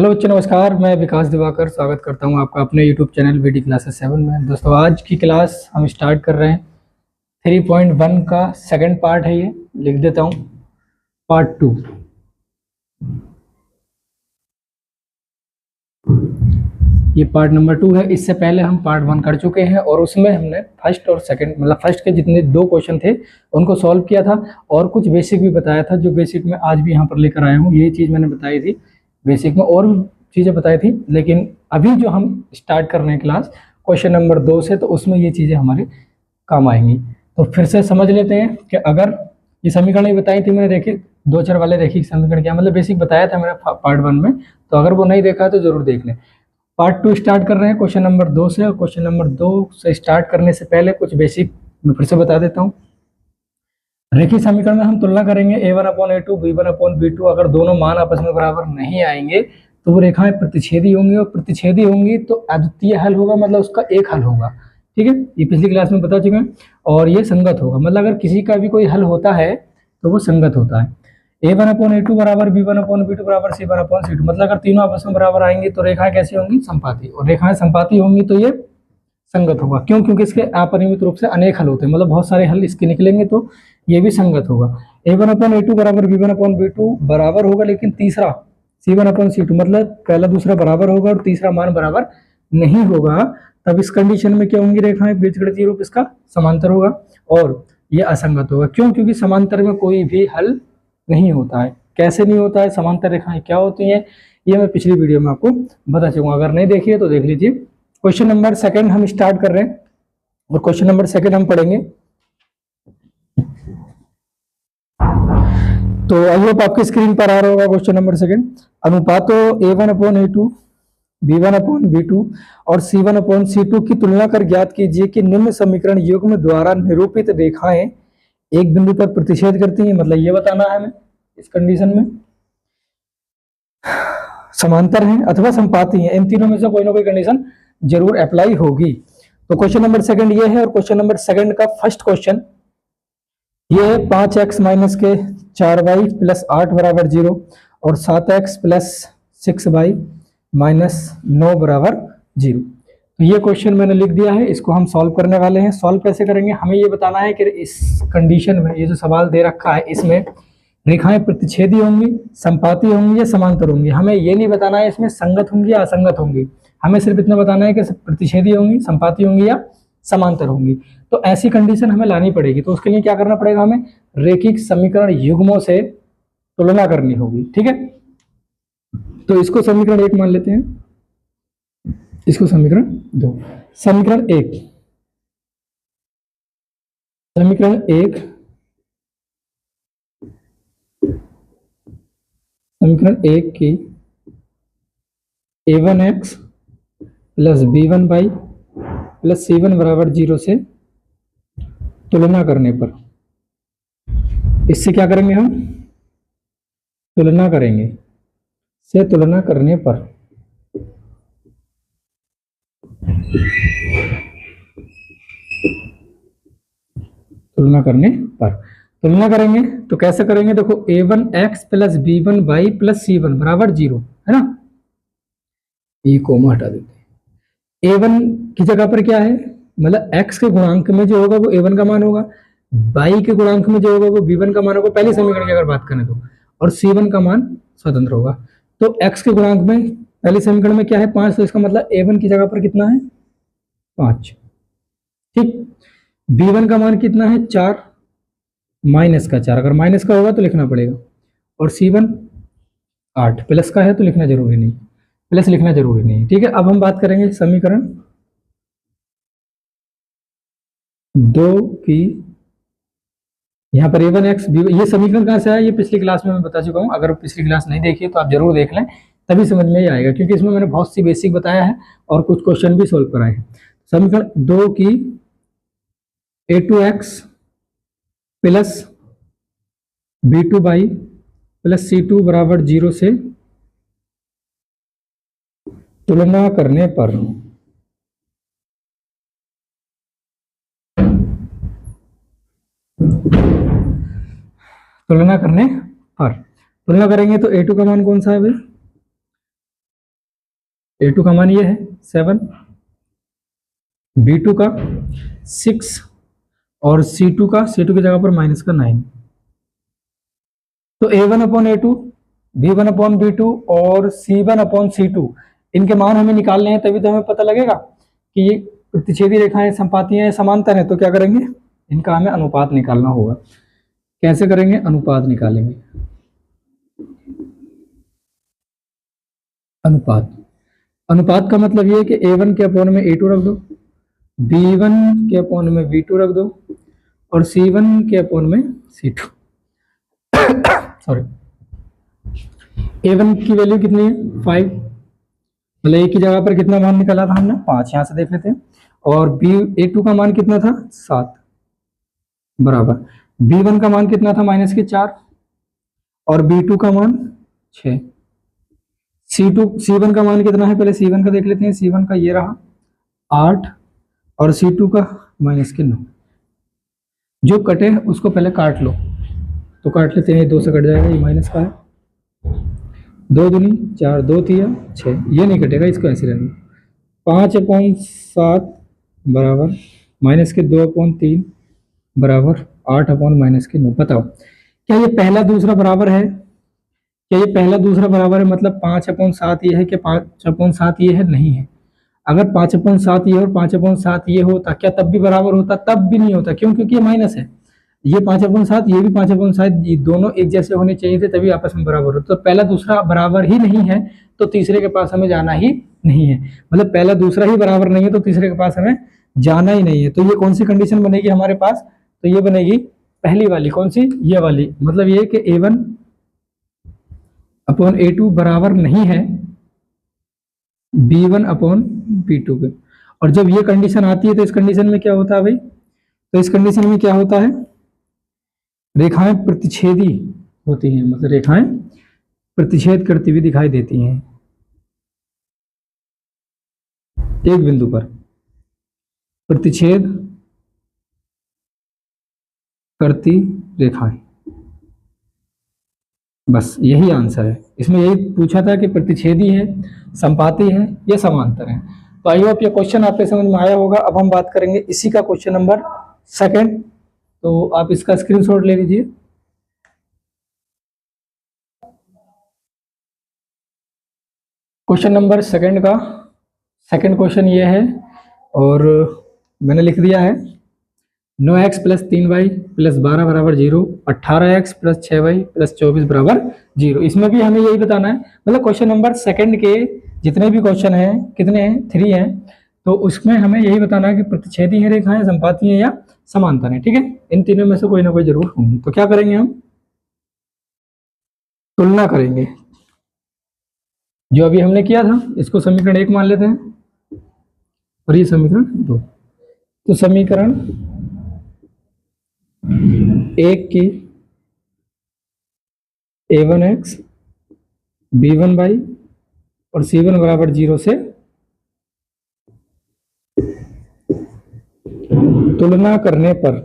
Hello बच्चों, नमस्कार। मैं विकास दिवाकर स्वागत करता हूं आपका अपने यूट्यूब चैनल वीडी क्लासेस 7 में। दोस्तों, आज की क्लास हम स्टार्ट कर रहे हैं 3.1 का सेकंड पार्ट है। ये लिख देता हूं पार्ट 2। ये पार्ट नंबर 2 है। इससे पहले हम पार्ट 1 कर चुके हैं और उसमें हमने फर्स्ट और सेकंड मतलब फर्स्ट के जितने 2 क्वेश्चन थे उनको सॉल्व किया था और कुछ बेसिक भी बताया था, जो बेसिक में आज भी यहाँ पर लेकर आया हूँ। यही चीज़ मैंने बताई थी बेसिक में, और चीज़ें बताई थी, लेकिन अभी जो हम स्टार्ट कर रहे हैं क्लास क्वेश्चन नंबर 2 से, तो उसमें ये चीज़ें हमारे काम आएंगी। तो फिर से समझ लेते हैं कि अगर ये समीकरण बताई थी मैंने, रेखिक दो चर वाले रेखिक समीकरण क्या मतलब बेसिक बताया था मैंने पार्ट 1 में, तो अगर वो नहीं देखा है तो जरूर देख लें। पार्ट 2 स्टार्ट कर रहे हैं क्वेश्चन नंबर 2 से, और क्वेश्चन नंबर 2 से स्टार्ट करने से पहले कुछ बेसिक मैं फिर से बता देता हूँ। रेखीय समीकरण में हम तुलना करेंगे a1/a2 b1/b2। अगर दोनों मान आपस में बराबर नहीं आएंगे तो वो रेखाएं प्रतिच्छेदी होंगी, और प्रतिच्छेदी होंगी तो अद्वितीय हल होगा, मतलब उसका एक हल होगा। ठीक है, ये पिछली क्लास में बता चुके हैं। और ये संगत होगा, मतलब अगर किसी का भी कोई हल होता है तो वो संगत होता है। a1/a2 बराबर b1/b2 बराबर c1/c2, मतलब अगर तीनों आपस में बराबर आएंगे तो रेखाएं कैसी होंगी? संपाती। और रेखाएं संपाती होंगी तो ये संगत होगा। क्यों? क्योंकि इसके अपरिमित रूप से अनेक हल होते हैं, मतलब बहुत सारे हल इसके निकलेंगे, तो ये भी संगत होगा। a1/a2 बराबर b1/b2 बराबर होगा, लेकिन तीसरा c1/c2, मतलब पहला दूसरा बराबर होगा और तीसरा मान बराबर नहीं होगा। तब इस कंडीशन में क्या होंगी? रेखाएं बीजगणितीय रूप इसका समांतर होगा और ये असंगत होगा। क्यों? क्योंकि समांतर में कोई भी हल नहीं होता है। कैसे नहीं होता है? समांतर रेखाएं क्या होती हैं ये मैं पिछली वीडियो में आपको बता चुका हूं, अगर नहीं देखिए तो देख लीजिए। क्वेश्चन नंबर सेकंड हम स्टार्ट कर रहे हैं, और क्वेश्चन नंबर सेकंड हम पढ़ेंगे। तो आई होप आपकी स्क्रीन पर आ रहा होगा क्वेश्चन नंबर सेकंड। अनुपातों a1/a2 b1/b2 और c1/c2 की तुलना कर ज्ञात कीजिए कि निम्न समीकरण युग्म द्वारा निरूपित रेखाएं एक बिंदु पर प्रतिच्छेद करती हैं। मतलब ये बताना है हमें इस कंडीशन में समांतर हैं अथवा संपाती हैं, इन तीनों में से कोई ना कोई कंडीशन जरूर अप्लाई होगी। तो क्वेश्चन नंबर सेकंड ये है, और क्वेश्चन नंबर सेकंड का फर्स्ट क्वेश्चन ये है 5x माइनस के 4y प्लस 8 बराबर 0 और 7x प्लस 6y माइनस 9 बराबर 0। तो ये क्वेश्चन मैंने लिख दिया है, इसको हम सॉल्व करने वाले हैं। सॉल्व कैसे करेंगे? हमें ये बताना है कि इस कंडीशन में ये जो सवाल दे रखा है इसमें रेखाएं प्रतिच्छेदी होंगी, संपाती होंगी या समांतर होंगी। हमें ये नहीं बताना है इसमें संगत होंगी या असंगत होंगी, हमें सिर्फ इतना बताना है कि प्रतिच्छेदी होंगी, संपाती होंगी या समांतर होंगी। तो ऐसी कंडीशन हमें लानी पड़ेगी। तो उसके लिए क्या करना पड़ेगा? हमें रेखिक समीकरण युग्मों से तुलना करनी होगी। ठीक है, तो इसको समीकरण 1 मान लेते हैं, इसको समीकरण 2। समीकरण 1, समीकरण 1, समीकरण 1 की a1x plus b1y plus c1 बराबर 0 से तुलना करने पर, इससे क्या करेंगे? हम तुलना करेंगे, से तुलना करने पर तुलना करेंगे तो कैसे करेंगे? देखो, a1x plus b1y plus c1 बराबर 0 है ना, ये कोमा हटा देते हैं। a1 की जगह पर क्या है? मतलब x के गुणांक में जो होगा वो a1 का मान होगा, y के गुणांक में जो होगा वो b1 का मान होगा, पहले समीकरण की अगर बात करें तो, और c1 का मान स्वतंत्र होगा। तो x के गुणांक में पहले समीकरण में क्या है? 5, तो इसका मतलब a1 की जगह पर कितना है? 5। ठीक, b1 का मान कितना है? 4, माइनस का 4, अगर माइनस का होगा तो लिखना पड़ेगा, और c1 8, प्लस का है तो लिखना जरूरी नहीं, प्लस लिखना जरूरी नहीं। ठीक है, अब हम बात करेंगे समीकरण 2 की। यहाँ पर a1x ये समीकरण कहाँ से आया? ये पिछली क्लास में मैं बता चुका हूँ, अगर पिछली क्लास नहीं देखी तो आप जरूर देख लें, तभी समझ में ही आएगा, क्योंकि इसमें मैंने बहुत सी बेसिक बताया है और कुछ क्वेश्चन भी सोल्व कराए हैं। समीकरण 2 की a2x plus b2y plus c2 बराबर 0 से तुलना करने पर तुलना करेंगे तो a2 का मान कौन सा है भाई? A2 का मान ये है 7, B2 का 6 और C2 की जगह पर माइनस का 9। तो A1 upon A2, B1 upon B2 और C1 अपॉन C2 इनके मान हमें निकालने हैं, तभी तो हमें पता लगेगा कि ये प्रतिच्छेदी रेखाएं संपाती हैं, समांतर हैं। तो क्या करेंगे, इनका हमें अनुपात निकालना होगा। कैसे करेंगे, अनुपात निकालेंगे। अनुपात का मतलब ये है कि A1 के अपॉन में A2 रख दो, B1 के अपॉन में B2 रख दो और C1 के अपॉन में C2। सॉरी, A1 की वैल्यू कितनी है 5, मतलब A की जगह पर कितना मान निकाला था हमने 5, यहां से देख लेते हैं। और A2 का मान कितना था 7 बराबर B1 का मान कितना था -4 और B2 का मान 6। C1 का मान कितना है, पहले C1 का देख लेते हैं। C1 का ये रहा 8 और C2 का -9। जो कटे उसको पहले काट लो, तो काट लेते हैं, 2 से कट जाएगा, ये माइनस का है। 2 दूनी 4, 2 तिया 6, ये नहीं कटेगा, इसको ऐसे रहने। 5/7 बराबर -2/3 बराबर 8/-9। बताओ क्या ये पहला दूसरा बराबर है? क्या ये पहला दूसरा बराबर है? मतलब 5/7 ये है कि 5/7 ये है? नहीं है। अगर 5/7 ये और 5/7 ये होता, क्या तब भी बराबर होता? तब भी नहीं होता। क्यों? क्योंकि ये माइनस है। ये 5/7, ये भी 5/7, ये दोनों एक जैसे होने चाहिए थे, तभी आपस में बराबर होते। तो पहला दूसरा बराबर ही नहीं है, तो तीसरे के पास हमें जाना ही नहीं है। मतलब पहला दूसरा ही बराबर नहीं है, तो तीसरे के पास हमें जाना ही नहीं है। तो ये कौन सी कंडीशन बनेगी हमारे पास? तो ये बनेगी पहली वाली। कौन सी? ये वाली। मतलब ये कि A1 अपॉन A2 बराबर नहीं है B1 अपॉन B2 के। और जब ये कंडीशन आती है तो इस कंडीशन में क्या होता है भाई? तो इस कंडीशन में क्या होता है, रेखाएं प्रतिच्छेदी होती हैं, मतलब रेखाएं प्रतिच्छेद करती हुई दिखाई देती हैं एक बिंदु पर। प्रतिच्छेद करती रेखाएं, बस यही आंसर है। इसमें यही पूछा था कि प्रतिच्छेदी है, संपाती है या समांतर है। तो आई होप ये क्वेश्चन आपके समझ में आया होगा। अब हम बात करेंगे इसी का क्वेश्चन नंबर 2। तो आप इसका स्क्रीनशॉट ले लीजिए। क्वेश्चन नंबर 2 का सेकंड क्वेश्चन ये है, और मैंने लिख दिया है 9x + 3y + 12 बराबर 0, 18x + 6y + 24 बराबर 0। इसमें भी हमें यही बताना है। मतलब क्वेश्चन नंबर 2 के जितने भी क्वेश्चन हैं, कितने हैं? 3 हैं। तो उसमें हमें यही बताना है कि प्रतिच्छेदी है रेखाएं, संपाती है या समांतर है। ठीक है, इन तीनों में से कोई ना कोई जरूर होंगी। तो क्या करेंगे हम? तुलना करेंगे। जो अभी हमने किया था, इसको समीकरण 1 मान लेते हैं और ये समीकरण 2। तो समीकरण 1 की A1x B1y और C1 बराबर 0 से तुलना करने पर,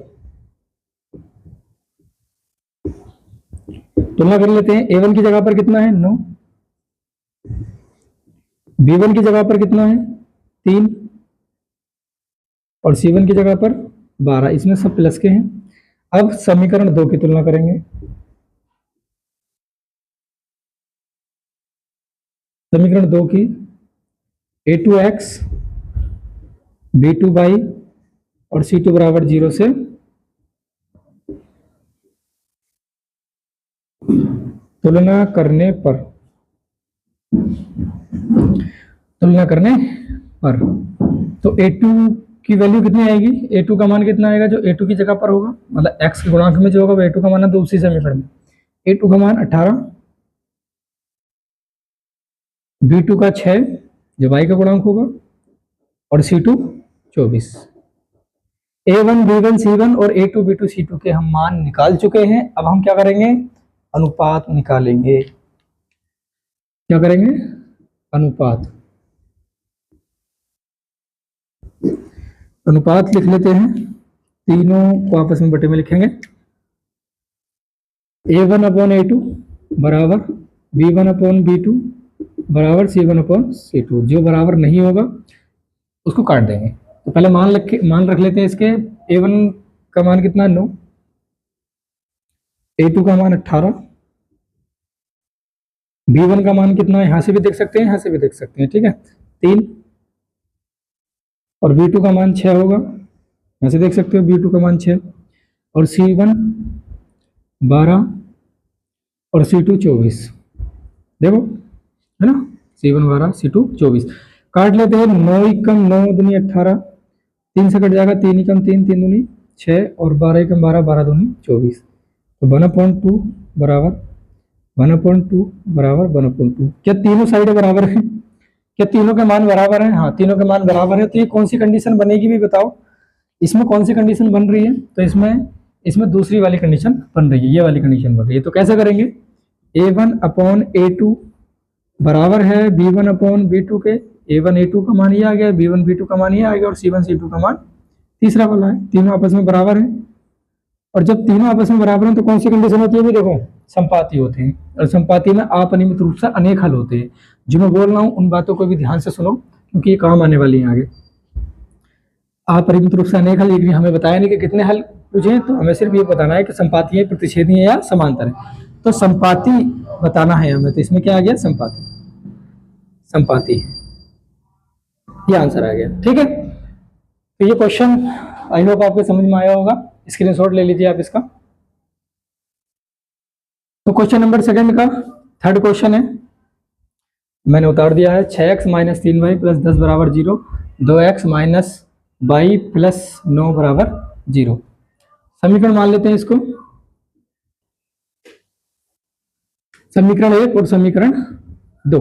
तुलना कर लेते हैं। A1 की जगह पर कितना है 9, B1 की जगह पर कितना है 3 और C1 की जगह पर 12। इसमें सब प्लस के हैं। अब समीकरण 2 की तुलना करेंगे। समीकरण 2 की A2x B2y और C2 बराबर 0 से तुलना करने पर, तो A2 की वैल्यू कितनी आएगी? A2 का मान कितना आएगा जो A2 की जगह पर होगा, मतलब x के गुणांक में जो होगा वो A2 का मान है। तो उसी समीकरण में A2 का मान 18, B2 का 6 जो y का गुणांक होगा और C2 24। A1 B1 C1 और A2 B2 C2 के हम मान निकाल चुके हैं। अब हम क्या करेंगे? अनुपात निकालेंगे। क्या करेंगे? अनुपात। अनुपात लिख लेते हैं, तीनों को आपस में बटे में लिखेंगे। A1 अपॉन A2 बराबर B1 अपॉन B2 बराबर C1/C2, जो बराबर नहीं होगा उसको काट देंगे। तो पहले मान रख लेते हैं इसके। A1 का मान कितना 9, A2 का मान 18, B1 का मान कितना, यहां से भी देख सकते हैं, यहां से भी देख सकते हैं, ठीक है 3, और B2 का मान 6 होगा, यहां से देख सकते हो B2 का मान 6, और C1 12 और C2 24, देखो है ना, C1 12 C2 24। काट लेते हैं, 9 एकम 9 दूनी 18, 3 से कट जाएगा, 3 एकम 3, 3 दूनी 6, और 12 एकम 12, 12 दूनी 24। तो 1/2 बराबर 1/2 बराबर 1/2। क्या तीनों साइडें बराबर हैं? क्या तीनों के मान बराबर हैं? हाँ, तीनों के मान बराबर है। तो ये कौन सी कंडीशन बनेगी भी बताओ, इसमें कौन सी कंडीशन बन रही है? तो इसमें दूसरी वाली कंडीशन बन रही है, ये वाली कंडीशन बन रही है। तो कैसे करेंगे? A1/A2 बराबर है B1/B2 के। A1 A2 का मान ये आ गया, B1 B2 का मान ये आ गया, और C1 C2 का मान तीसरा वाला है। तीनों आपस में बराबर है, और जब तीनों आपस में बराबर हैं तो कौन सी कंडीशन होती है? भी देखो, संपाती होते हैं, और संपाती में अपरिमित रूप से अनेक हल होते हैं। जो मैं बोल रहा हूँ उन बातों को भी ध्यान से सुनो, क्योंकि ये काम आने वाली है आगे। अपरिमित रूप से अनेक हल, एक भी हमें बताया नहीं कि कितने हल पूछे, तो हमें सिर्फ ये बताना है कि संपाती है, प्रतिच्छेदी है या समांतर है। तो संपाती बताना है हमें, तो इसमें क्या आ गया? संपाती, संपाती, ये आंसर आ गया, ठीक है। तो ये क्वेश्चन आई होप आपको समझ में आया होगा, स्क्रीनशॉट ले लीजिए आप इसका। तो क्वेश्चन नंबर सेकंड का थर्ड क्वेश्चन है, मैंने उतार दिया है। 6x - 3y + 10 = 0, 2x - y + 9 = 0। समीकरण मान लेते हैं इसको, समीकरण 1 और समीकरण 2।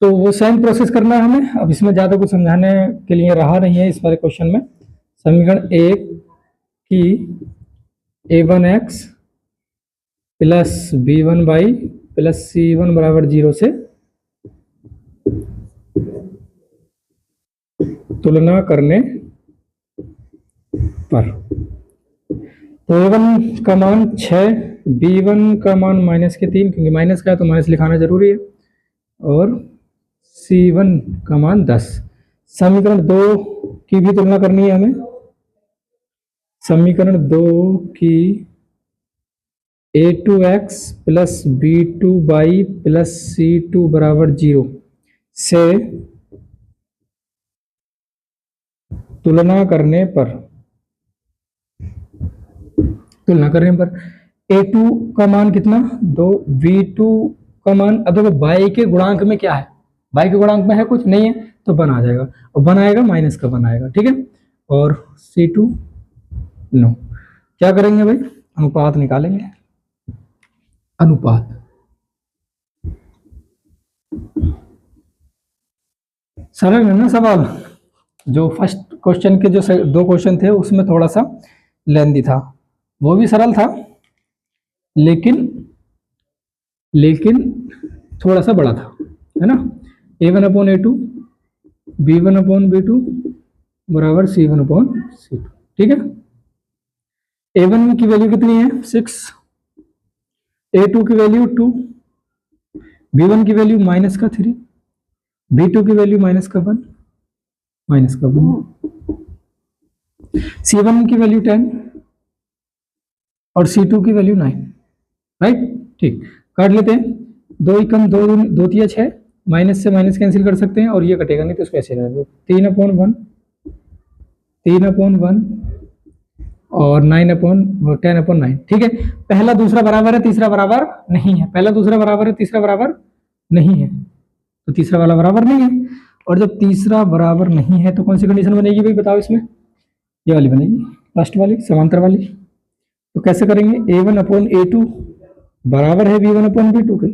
तो वो सेम प्रोसेस करना है हमें। अब इसमें ज़्यादा कुछ समझाने के लिए रहा नहीं है इस वाले क्वेश्चन में। समीकरण 1 की A1x + B1y + C1 = 0 से तुलना करने पर, तो A1 का मान 6, B1 का मान -3, क्योंकि माइनस का है तो माइनस लिखाना जरूरी है, और C1 का मान 10। समीकरण 2 की भी तुलना करनी है हमें। समीकरण 2 की A2x + B2y + C2 = 0 से तुलना करने पर, A2 का मान कितना 2, B2 का मान, अब देखो y के गुणांक में क्या है, y के गुणांक में है कुछ नहीं है, तो बन आ जाएगा, और बन आएगा माइनस का बन आएगा, ठीक है। और C2 9, क्या करेंगे भाई? अनुपात निकालेंगे, अनुपात। सरल है ना सवाल? जो फर्स्ट क्वेश्चन के जो 2 क्वेश्चन थे उसमें थोड़ा सा लेंदी था, वो भी सरल था, लेकिन थोड़ा सा बड़ा था, है ना। A1/A2 B1/B2 = C1/C2, ठीक है। A1 की वैल्यू कितनी है? 6, A2 की वैल्यू 2, B1 की वैल्यू -3, B2 की वैल्यू -1, C1 की वैल्यू 10 और C2 की वैल्यू 9, राइट, ठीक। काट लेते हैं, 2 एकम 2, 2 तिया 6, माइनस से माइनस कैंसिल कर सकते हैं, और ये कटेगा नहीं तो इसको ऐसे रहने दो, 3/1 और 10/9, ठीक है। पहला दूसरा बराबर है, तीसरा बराबर नहीं है, पहला दूसरा बराबर है, तीसरा बराबर नहीं है, तो तीसरा वाला बराबर नहीं है। और जब तीसरा बराबर नहीं है तो कौन सी कंडीशन बनेगी भाई बताओ? इसमें ये वाली बनेगी, लास्ट वाली, समांतर वाली। तो कैसे करेंगे? A1/A2 बराबर है B1/B2 के,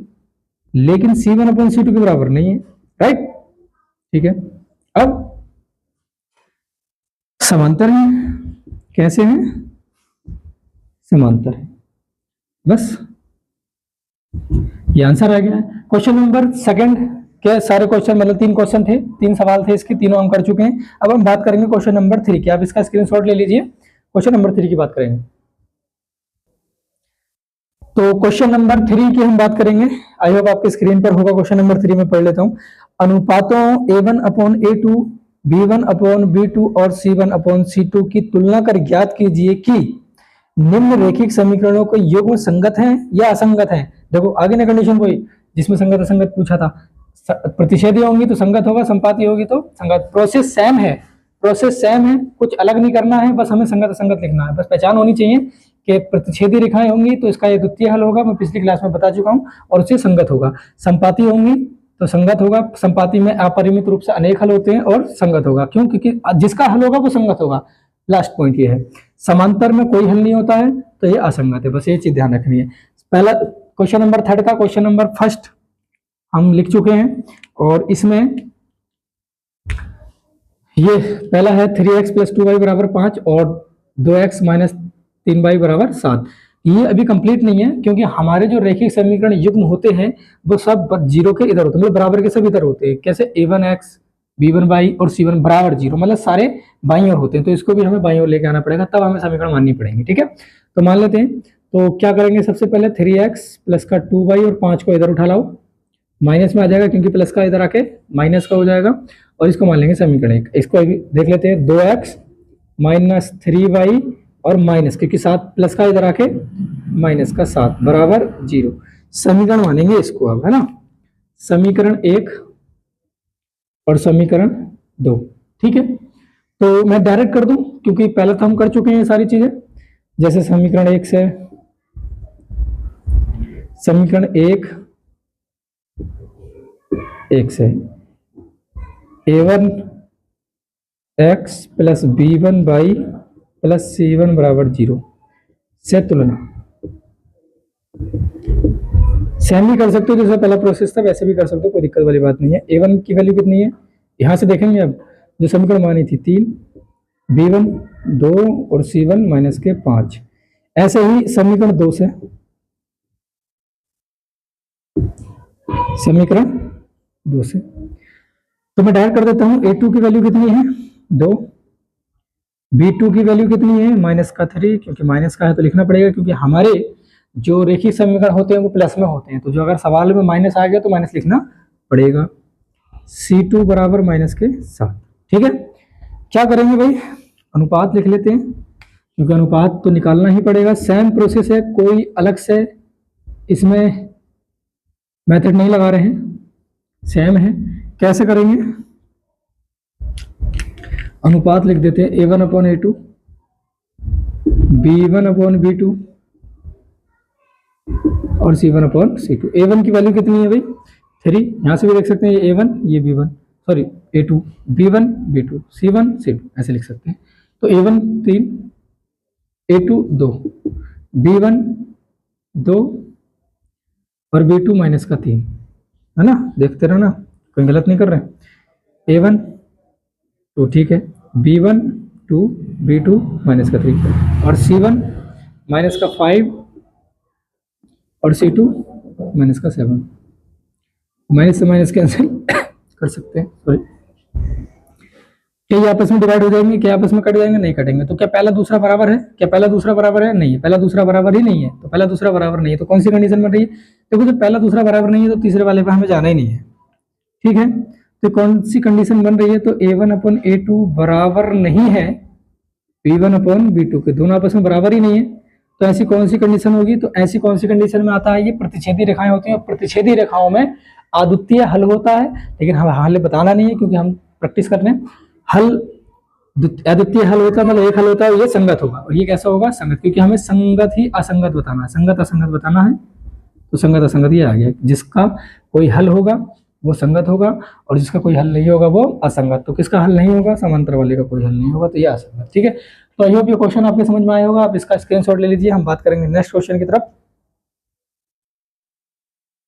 लेकिन C1/C2 के बराबर नहीं है, राइट, ठीक है। अब समांतर है, कैसे है? समांतर है, बस ये आंसर आ गया है। क्वेश्चन नंबर सेकंड के सारे क्वेश्चन, मतलब 3 क्वेश्चन थे, 3 सवाल थे इसके, तीनों हम कर चुके हैं। अब हम बात करेंगे क्वेश्चन नंबर 3 की, आप इसका स्क्रीनशॉट ले लीजिए। क्वेश्चन नंबर 3 की बात करेंगे। तो क्वेश्चन नंबर 3 की हम बात करेंगे। आई होप आपके स्क्रीन पर होगा। क्वेश्चन नंबर 3 में पढ़ लेता हूँ। अनुपातों A1/A2, B1/B2 और C1/C2 की तुलना कर ज्ञात कीजिए कि निम्न रेखिक समीकरणों के युग्म संगत हैं या असंगत हैं। देखो आगे ना कंडीशन कोई जिसमें संगत असंगत पूछा था। प्रतिच्छेदी होंगी तो संगत होगा, संपाती होगी तो संगत। प्रोसेस सेम है, प्रोसेस सेम है, कुछ अलग नहीं करना है, बस हमें संगत असंगत लिखना है। बस पहचान होनी चाहिए कि प्रतिच्छेदी रेखाएं होंगी तो इसका ये द्वितीय हल होगा, मैं पिछली क्लास में बता चुका हूं, और उससे संगत होगा। संपाती होंगी तो संगत होगा। संपाती में अपरिमित रूप से अनेक हल होते हैं और संगत होगा। क्यों? क्योंकि जिसका हल होगा वो संगत होगा। लास्ट पॉइंट ये है, समांतर में कोई हल नहीं होता है तो ये असंगत है। बस ये चीज ध्यान रखनी है। पहला क्वेश्चन नंबर 3 का क्वेश्चन नंबर फर्स्ट हम लिख चुके हैं, और इसमें ये पहला है 3x + 2y = 5 और 2x - 3y = 7। ये अभी कंप्लीट नहीं है क्योंकि हमारे जो रेखिक समीकरण युग्म होते हैं वो सब जीरो के इधर होते हैं, मतलब बराबर के सब इधर होते हैं। कैसे? A1x B1y और C1 = 0, मतलब सारे बाईं ओर होते हैं। तो इसको भी हमें बाईं ओर लेके आना पड़ेगा, तब हमें समीकरण माननी पड़ेंगे। ठीक है, तो मान लेते हैं। तो क्या करेंगे? सबसे पहले 3x + का 2y और 5 को इधर उठा लाओ, माइनस में आ जाएगा क्योंकि प्लस का इधर आके माइनस का हो जाएगा, और इसको मान लेंगे समीकरण 1। इसको अभी देख लेते हैं। 2x - 3y और माइनस, क्योंकि 7 प्लस का इधर आके माइनस का 7 = 0। समीकरण मानेंगे इसको अब, है ना। समीकरण 1 और समीकरण 2। ठीक है, तो मैं डायरेक्ट कर दूं क्योंकि पहले तो हम कर चुके हैं ये सारी चीजें। जैसे समीकरण 1 से समीकरण 1 से A1x + B1y + C1 = 0 से तुलना। सेम भी कर सकते हो, जैसे पहला प्रोसेस था वैसे भी कर सकते हो, कोई दिक्कत वाली बात नहीं है। A1 की वैल्यू कितनी है यहां से देखेंगे। अब जो समीकरण मानी थी 3, B1 2 और C1 -5। ऐसे ही समीकरण 2 से समीकरण 2 से तो मैं डायरेक्ट कर देता हूं। A2 की वैल्यू कितनी है? 2। B2 की वैल्यू कितनी है? -3, क्योंकि माइनस का है तो लिखना पड़ेगा, क्योंकि हमारे जो रेखिक समीकरण होते हैं वो प्लस में होते हैं। तो जो अगर सवाल में माइनस आ गया तो माइनस लिखना पड़ेगा। C2 = -7। ठीक है, क्या करेंगे भाई? अनुपात लिख लेते हैं, क्योंकि अनुपात तो निकालना ही पड़ेगा। सेम प्रोसेस है, कोई अलग से इसमें मेथड नहीं लगा रहे हैं, सेम है। कैसे करेंगे? अनुपात लिख देते हैं। A1/A2 B1/B2 और C1/C2। A1 की वैल्यू कितनी है भाई? 3। यहां से भी देख सकते हैं, ये A1 ये B1, sorry A2 B1 B2 C1 C2 ऐसे लिख सकते हैं। तो A1 3, A2 2, B1 2 और B2 -3, है ना। देखते रहना, कोई गलत नहीं कर रहे। A1 2, ठीक है, B1 2 B2 -3 और C1 -5 और C2 -7। माइनस से माइनस कैंसिल कर सकते हैं, सॉरी। क्या ये आपस में डिवाइड हो जाएंगे? क्या आपस में कट जाएंगे? नहीं कटेंगे। तो क्या पहला दूसरा बराबर है? क्या पहला दूसरा बराबर है? नहीं है। पहला दूसरा बराबर ही नहीं है, तो पहला दूसरा बराबर नहीं है तो कौन सी कंडीशन बन रही है? देखो जब पहला दूसरा बराबर नहीं है तो तीसरे वाले पे हमें जाना ही नहीं है। ठीक है, तो कौन सी कंडीशन बन रही है? तो A1/A2 बराबर नहीं है B1/B2 के, दोनों आपस में बराबर ही नहीं है। तो ऐसी कौन सी कंडीशन होगी? तो ऐसी कौन सी कंडीशन में आता है? ये प्रतिच्छेदी रेखाएं होती हैं, और प्रतिच्छेदी रेखाओं में अद्वितीय हल होता है, लेकिन हम हल बताना नहीं है क्योंकि हम प्रैक्टिस कर रहे हैं। हल अद्वितीय हल होता है, मतलब एक हल होता है, ये संगत होगा। और ये कैसा होगा? संगत, क्योंकि हमें संगत ही असंगत बताना है। संगत असंगत बताना है तो संगत असंगत ये आ गया। जिसका कोई हल होगा वो संगत होगा, और जिसका कोई हल नहीं होगा वो असंगत। तो किसका हल नहीं होगा? समांतर वाले का कोई हल नहीं होगा, तो ये असंगत। ठीक है, तो आई होप ये क्वेश्चन आपके समझ में आया होगा। आप इसका स्क्रीनशॉट ले लीजिए। हम बात करेंगे नेक्स्ट क्वेश्चन की तरफ।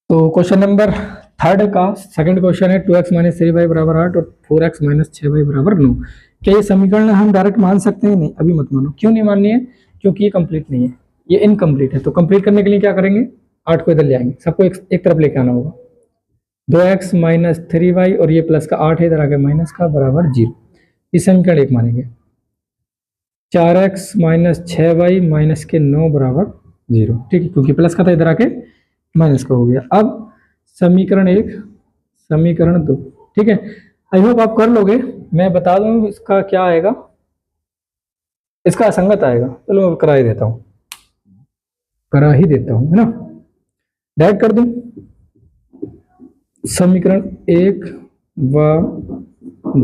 तो क्वेश्चन नंबर 3 का सेकंड क्वेश्चन है 2x - 3y = 8 और 4x - 6y = 9। क्या ये समीकरण हम डायरेक्ट मान सकते हैं? नहीं, अभी मत मानो। क्यों नहीं माननी है? क्योंकि ये कंप्लीट नहीं है, ये इनकम्प्लीट है। तो कंप्लीट करने के लिए क्या करेंगे? 8 को इधर ले आएंगे, सबको एक तरफ लेके आना होगा। 2x - 3y और ये प्लस का 8 है, इधर आगे माइनस का = 0। इस समीकरण 1 मानेंगे। 4x - 6y - 9 = 0, ठीक है, क्योंकि प्लस का था इधर आके माइनस का हो गया। अब समीकरण 1, समीकरण 2, ठीक है, आई होप आप कर लोगे। मैं बता दूं इसका क्या आएगा, इसका असंगत आएगा। चलो मैं करा ही देता हूँ, करा ही देता हूँ, है ना। डायरेक्ट कर दूं, समीकरण 1 व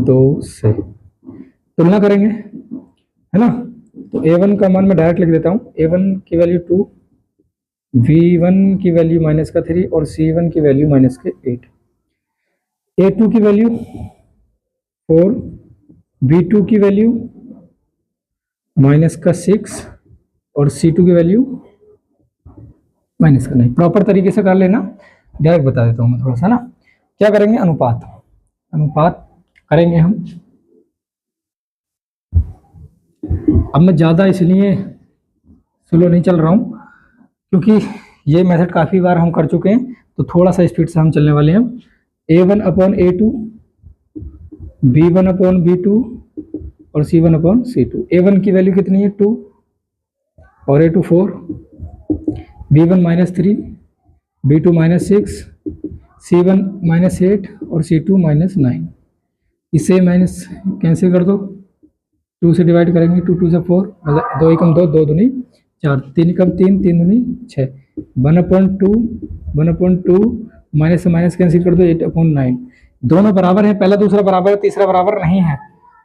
2 से तुलना करेंगे, है ना। तो a1 का मान मैं डायरेक्ट लिख देता हूँ, a1 की वैल्यू 2, v1 की वैल्यू -3 और c1 की वैल्यू -8, a2 की वैल्यू 4, v2 की वैल्यू -6 और c2 की वैल्यू नहीं। प्रॉपर तरीके से कर लेना, डायरेक्ट बता देता हूँ मैं थोड़ा सा ना। क्या करेंगे, अनुपात, अनुपात करेंगे हम। अब मैं ज़्यादा इसलिए स्लो नहीं चल रहा हूँ क्योंकि ये मेथड काफ़ी बार हम कर चुके हैं, तो थोड़ा सा स्पीड से हम चलने वाले हैं। a1/a2, b1/b2 और c1/c2। a1 की वैल्यू कितनी है 2 और a2 4, b1 -3, b2 -6, c1 -8 और c2 -9। इसे माइनस कैंसिल कर दो, 2 से डिवाइड करेंगे, 2 2 से 4, मतलब 2 एकम 2, 2 दूनी 4, 3 एकम 3, 3 दूनी 6, 1/2, 1/2 माइनस से माइनस कैंसिल कर दो, 8/9। दोनों बराबर है, पहला दूसरा बराबर है, तीसरा बराबर नहीं है।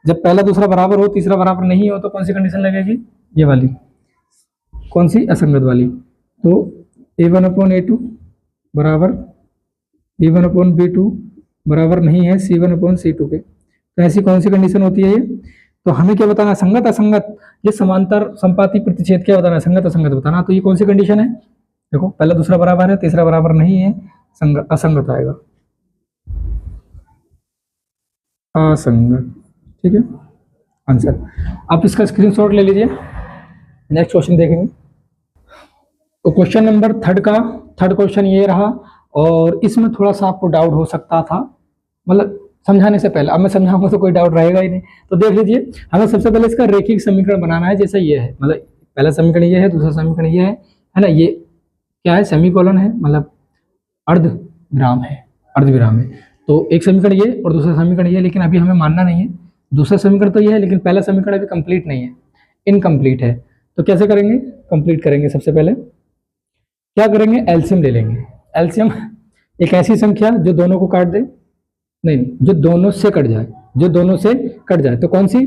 जब पहला दूसरा बराबर हो, तीसरा बराबर नहीं हो, तो कौन सी कंडीशन लगेगी, ये वाली, कौन सी, असंगत वाली। तो a1/a2 बराबर b1/b2 बराबर नहीं है c1/c2 के। तो ऐसी कौन सी कंडीशन होती है ये, तो हमें क्या बताना है, संगत असंगत, ये समांतर संपाती प्रतिच्छेद क्या बताना है, संगत असंगत बताना। तो ये कौन सी कंडीशन है, देखो पहला दूसरा बराबर है, तीसरा बराबर नहीं है, असंगत आएगा, असंगत, ठीक है आंसर। आप इसका स्क्रीनशॉट ले लीजिए, नेक्स्ट क्वेश्चन देखेंगे। तो क्वेश्चन नंबर थर्ड क्वेश्चन ये रहा, और इसमें थोड़ा सा आपको डाउट हो सकता था, मतलब समझाने से पहले। अब मैं समझाऊंगा तो कोई डाउट रहेगा ही नहीं। तो देख लीजिए, हमें सबसे पहले इसका रेखिक समीकरण बनाना है, जैसे ये है, मतलब पहला समीकरण ये है, दूसरा समीकरण ये है ना। ये क्या है, सेमीकोलन है, मतलब अर्धविराम है, अर्धविराम है। तो एक समीकरण ये और दूसरा समीकरण ये, लेकिन अभी हमें मानना नहीं है। दूसरा समीकरण तो ये है, लेकिन पहला समीकरण अभी कंप्लीट नहीं है, इनकम्प्लीट है। तो कैसे करेंगे, कंप्लीट करेंगे। सबसे पहले क्या करेंगे, एलसीएम ले लेंगे। एलसीएम एक ऐसी संख्या जो दोनों को काट दे, नहीं, जो दोनों से कट जाए, जो दोनों से कट जाए। तो कौन सी,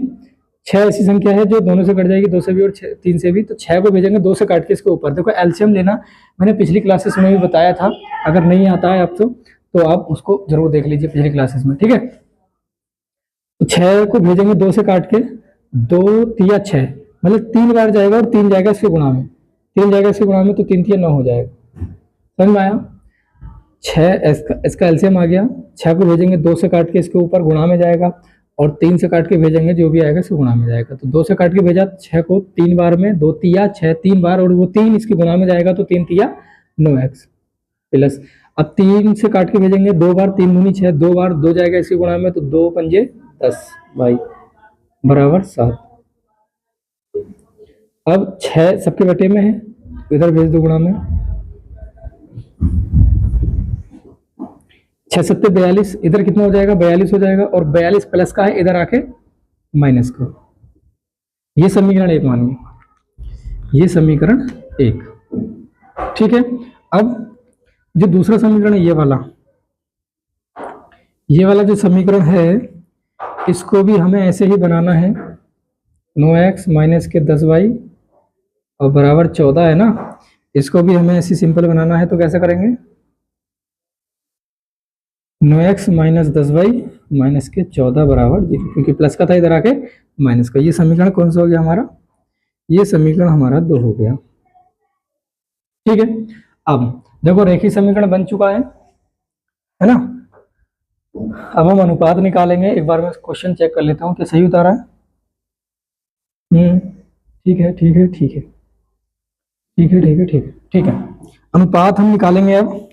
6 ऐसी संख्या है जो दोनों से कट जाएगी, 2 से भी और 3 से भी। तो 6 को भेजेंगे 2 से काट के इसके ऊपर। देखो एलसीएम लेना मैंने पिछली क्लासेस में भी बताया था, अगर नहीं आता है आपको तो आप उसको जरूर देख लीजिए पिछली क्लासेस में, ठीक है। तो 6 को भेजेंगे 2 से काट के, 2 तिया 6, मतलब 3 बार जाएगा और 3 जाएगा इसके गुणा में, 3 जाएगा इसके गुणा में, तो 3 तिया 9 हो जाएगा। समझ में आया, 6 इसका एलसीएम आ गया। 6 को भेजेंगे 2 से काट के इसके ऊपर गुणा में जाएगा, और 3 से काट के भेजेंगे, जो भी आएगा इसके गुणा में जाएगा। तो 2 से काट के भेजा 6 को 3 बार में, 2 तिया 6 3 बार, और वो 3 इसके गुणा में जाएगा, तो 3 तिया 9x प्लस। अब 3 से काट के भेजेंगे 2 बार, 3 दूनी 6, 2 बार 2 जाएगा इसके गुणा में, तो 2 पंजे 10 भाई बराबर 7। अब 6 सबके बटे में है, इधर भेज दो गुणा में, 6 7 42, इधर कितना हो जाएगा, 42 हो जाएगा, और 42 प्लस का है, इधर आके माइनस का। ये समीकरण 1 मानिए, ये समीकरण 1, ठीक है। अब जो दूसरा समीकरण है, ये वाला जो समीकरण है, इसको भी हमें ऐसे ही बनाना है। 9x माइनस के 10y और बराबर 14 है ना, इसको भी हमें ऐसे सिंपल बनाना है। तो कैसे करेंगे, 9x माइनस 10y माइनस के 14 बराबर 0, क्योंकि प्लस का था, इधर आके माइनस का। ये समीकरण कौन सा हो गया हमारा, ये समीकरण हमारा 2 हो गया, ठीक है। अब देखो रेखीय समीकरण बन चुका है ना। अब हम अनुपात निकालेंगे। एक बार मैं क्वेश्चन चेक कर लेता हूँ कि सही उतारा है। ठीक है, ठीक है, ठीक है, ठीक है, ठीक है, ठीक है, ठीक है। अनुपात हम निकालेंगे अब।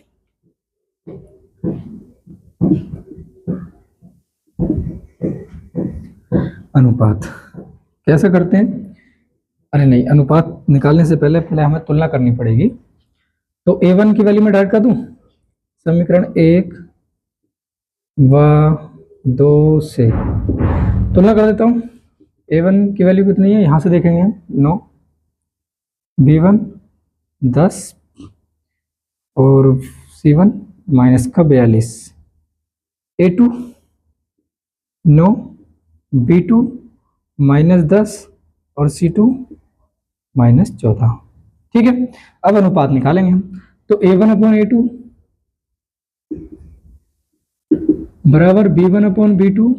अनुपात कैसे करते हैं, अरे नहीं, अनुपात निकालने से पहले पहले हमें तुलना करनी पड़ेगी। तो a1 की वैल्यू मैं डायरेक्ट कर दूं, समीकरण 1 व 2 से तुलना कर देता हूं। a1 की वैल्यू कितनी है, यहां से देखेंगे हम 9, b1 10 और c1 माइनस का 42, a2 9, b2 माइनस 10 और c2 माइनस 14। ठीक है, अब अनुपात निकालेंगे हम। तो a1 अपॉन a2 बराबर b1 अपॉन b2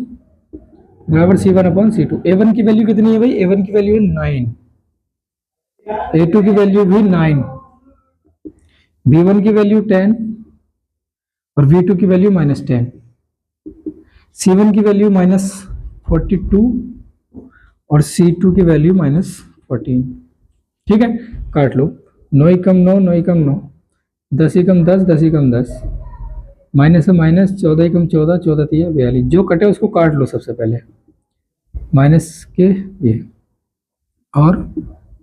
बराबर c1 अपॉन c2। a1 की वैल्यू कितनी है भाई, a1 की वैल्यू है 9, a2 की वैल्यू भी 9, b1 की वैल्यू 10 और b2 की वैल्यू माइनस 10, c1 की वैल्यू माइनस 42 और c2 की वैल्यू माइनस 14। ठीक है, काट लो, 9 कम 9, 9 कम 9, 10 कम 10, 10 कम 10, माइनस से माइनस, 14 कम 14, 14 3 42, जो कटे उसको काट लो सबसे पहले, माइनस के ये और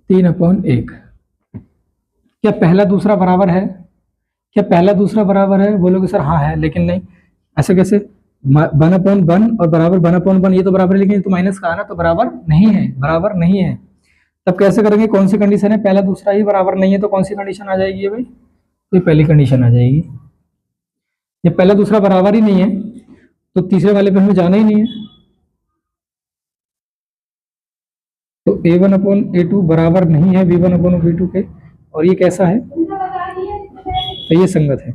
3/1। क्या पहला दूसरा बराबर है, क्या पहला दूसरा बराबर है, बोलोगे सर हाँ है, लेकिन नहीं, ऐसे कैसे, 1/1 और बराबर 1/1, ये तो बराबर है लेकिन ये तो माइनस का है ना, तो बराबर नहीं है, बराबर नहीं है। तब कैसे करेंगे, कौन सी कंडीशन है, पहला दूसरा ही बराबर नहीं है तो कौन सी कंडीशन आ जाएगी भाई, ये पहली कंडीशन आ जाएगी। ये पहला दूसरा बराबर ही नहीं है तो तीसरे वाले पे हमें जाना ही नहीं है। तो a1/a2 बराबर नहीं है b1/b2 के, और ये कैसा है, तो ये संगत है,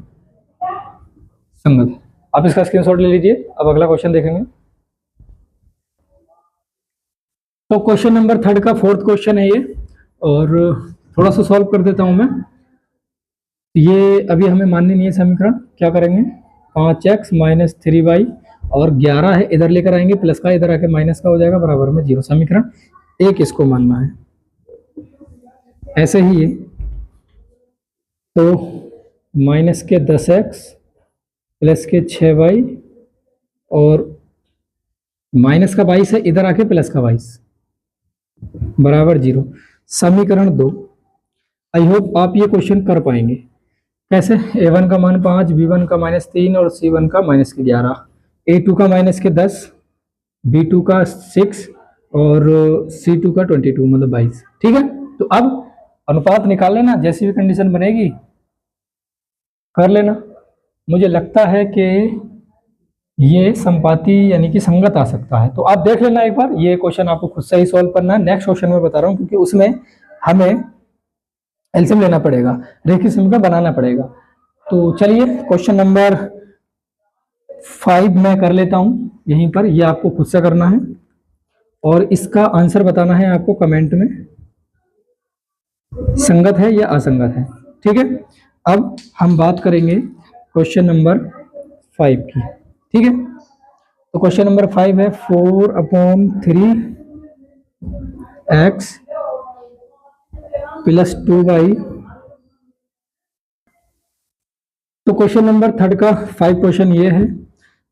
संगत। आप इसका स्क्रीनशॉट ले लीजिए। अब अगला क्वेश्चन देखेंगे। तो क्वेश्चन नंबर 3 का 4th क्वेश्चन है ये, और थोड़ा सा सॉल्व कर देता हूं मैं। ये अभी हमें माननी नहीं है समीकरण, क्या करेंगे, 5x माइनस 3y और 11 है इधर लेकर आएंगे, प्लस का इधर आके माइनस का हो जाएगा, बराबर में 0। समीकरण 1 इसको मानना है, ऐसे ही है। तो माइनस के 10x प्लस के 6y और माइनस का 22 है, इधर आके प्लस का 22 बराबर 0। समीकरण 2। आई होप आप ये क्वेश्चन कर पाएंगे। कैसे, a1 का मान 5, b1 का -3 और c1 का -11, a2 का -10, b2 का 6 और c2 का 22 मतलब 22। ठीक है, तो अब अनुपात निकाल लेना, जैसी भी कंडीशन बनेगी कर लेना। मुझे लगता है कि ये संपाती यानी कि संगत आ सकता है, तो आप देख लेना एक बार। ये क्वेश्चन आपको खुद से ही सॉल्व करना है, नेक्स्ट क्वेश्चन में बता रहा हूँ, क्योंकि उसमें हमें एलसीएम लेना पड़ेगा, रेखीय समीकरण बनाना पड़ेगा। तो चलिए क्वेश्चन नंबर 5 मैं कर लेता हूं यहीं पर, ये आपको खुद से करना है और इसका आंसर बताना है आपको कमेंट में, संगत है या असंगत है। ठीक है, अब हम बात करेंगे क्वेश्चन नंबर 5 की। ठीक है, तो क्वेश्चन नंबर 5 है 4/3x प्लस 2y। तो क्वेश्चन नंबर 3 का 5 क्वेश्चन ये है,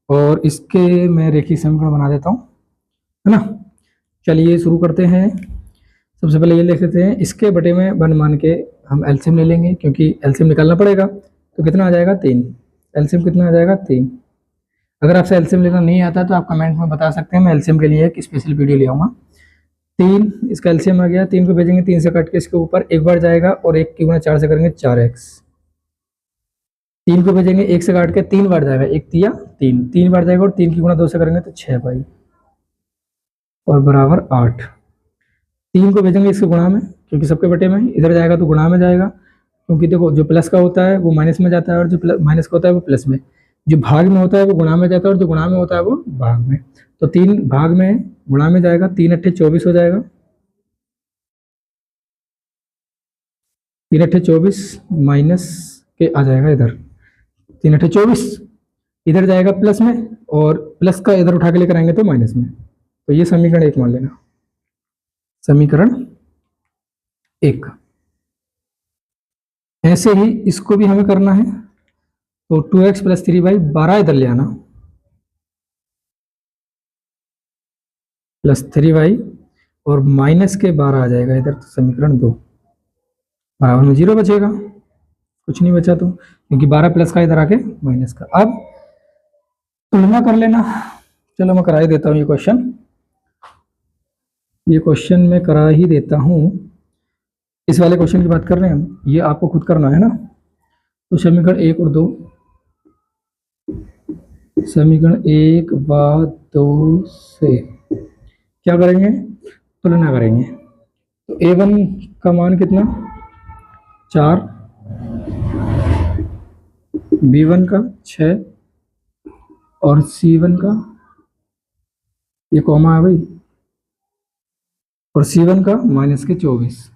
और इसके मैं रेखीय समीकरण बना देता हूँ, है ना। चलिए शुरू करते हैं। सबसे पहले ये लिख लेते हैं, इसके बटे में 1 मान के हम एलसीएम ले लेंगे, क्योंकि एलसीएम निकालना पड़ेगा। तो कितना आ जाएगा 3, एलसीएम कितना आ जाएगा 3। अगर आपसे एलसीएम लेना नहीं आता तो आप कमेंट में बता सकते हैं, मैं एलसीएम के लिए एक स्पेशल वीडियो ले आऊँगा। 3 इसका एलसीएम आ गया, 3 को भेजेंगे 3 से काट के इसके ऊपर एक बार जाएगा, और 1 की गुणा 4 से करेंगे 4x। 3 को भेजेंगे 1 से काट के 3 बार जाएगा, 1 तिया 3, 3 बार जाएगा, और 3 की गुणा 2 से करेंगे तो 6 भाई और बराबर 8। 3 को भेजेंगे इसके गुणा में, क्योंकि सबके बटे में, इधर जाएगा तो गुणा में जाएगा, क्योंकि देखो जो प्लस का होता है वो माइनस में जाता है, और जो माइनस का होता है वो प्लस में, जो भाग में होता है वो गुणा में जाता है, और जो गुणा में होता है वो भाग में। तो 3 भाग में गुणा में जाएगा, 3 अट्ठे 24 हो जाएगा, 3 अट्ठे 24 माइनस के आ जाएगा इधर, 3 अट्ठे 24 इधर जाएगा प्लस में, और प्लस का इधर उठा के लेकर आएंगे तो माइनस में। तो ये समीकरण 1 मान लेना, समीकरण 1। ऐसे ही इसको भी हमें करना है, तो 2x प्लस 3y 12 इधर ले आना, प्लस 3y और माइनस के 12 आ जाएगा इधर, तो समीकरण 2 बराबर में 0 बचेगा, कुछ नहीं बचा तो, क्योंकि 12 प्लस का इधर आके माइनस का। अब तुलना कर लेना। चलो मैं करा ही देता हूँ ये क्वेश्चन मैं करा ही देता हूँ। इस वाले क्वेश्चन की बात कर रहे हैं हम, ये आपको खुद करना है ना। तो समीकरण 1 और 2, समीकरण 1 व 2 से क्या करेंगे, तुलना करेंगे। तो a1 का मान कितना 4, b1 का 6 और c1 का, ये कॉमा है भाई, और c1 का माइनस के 24।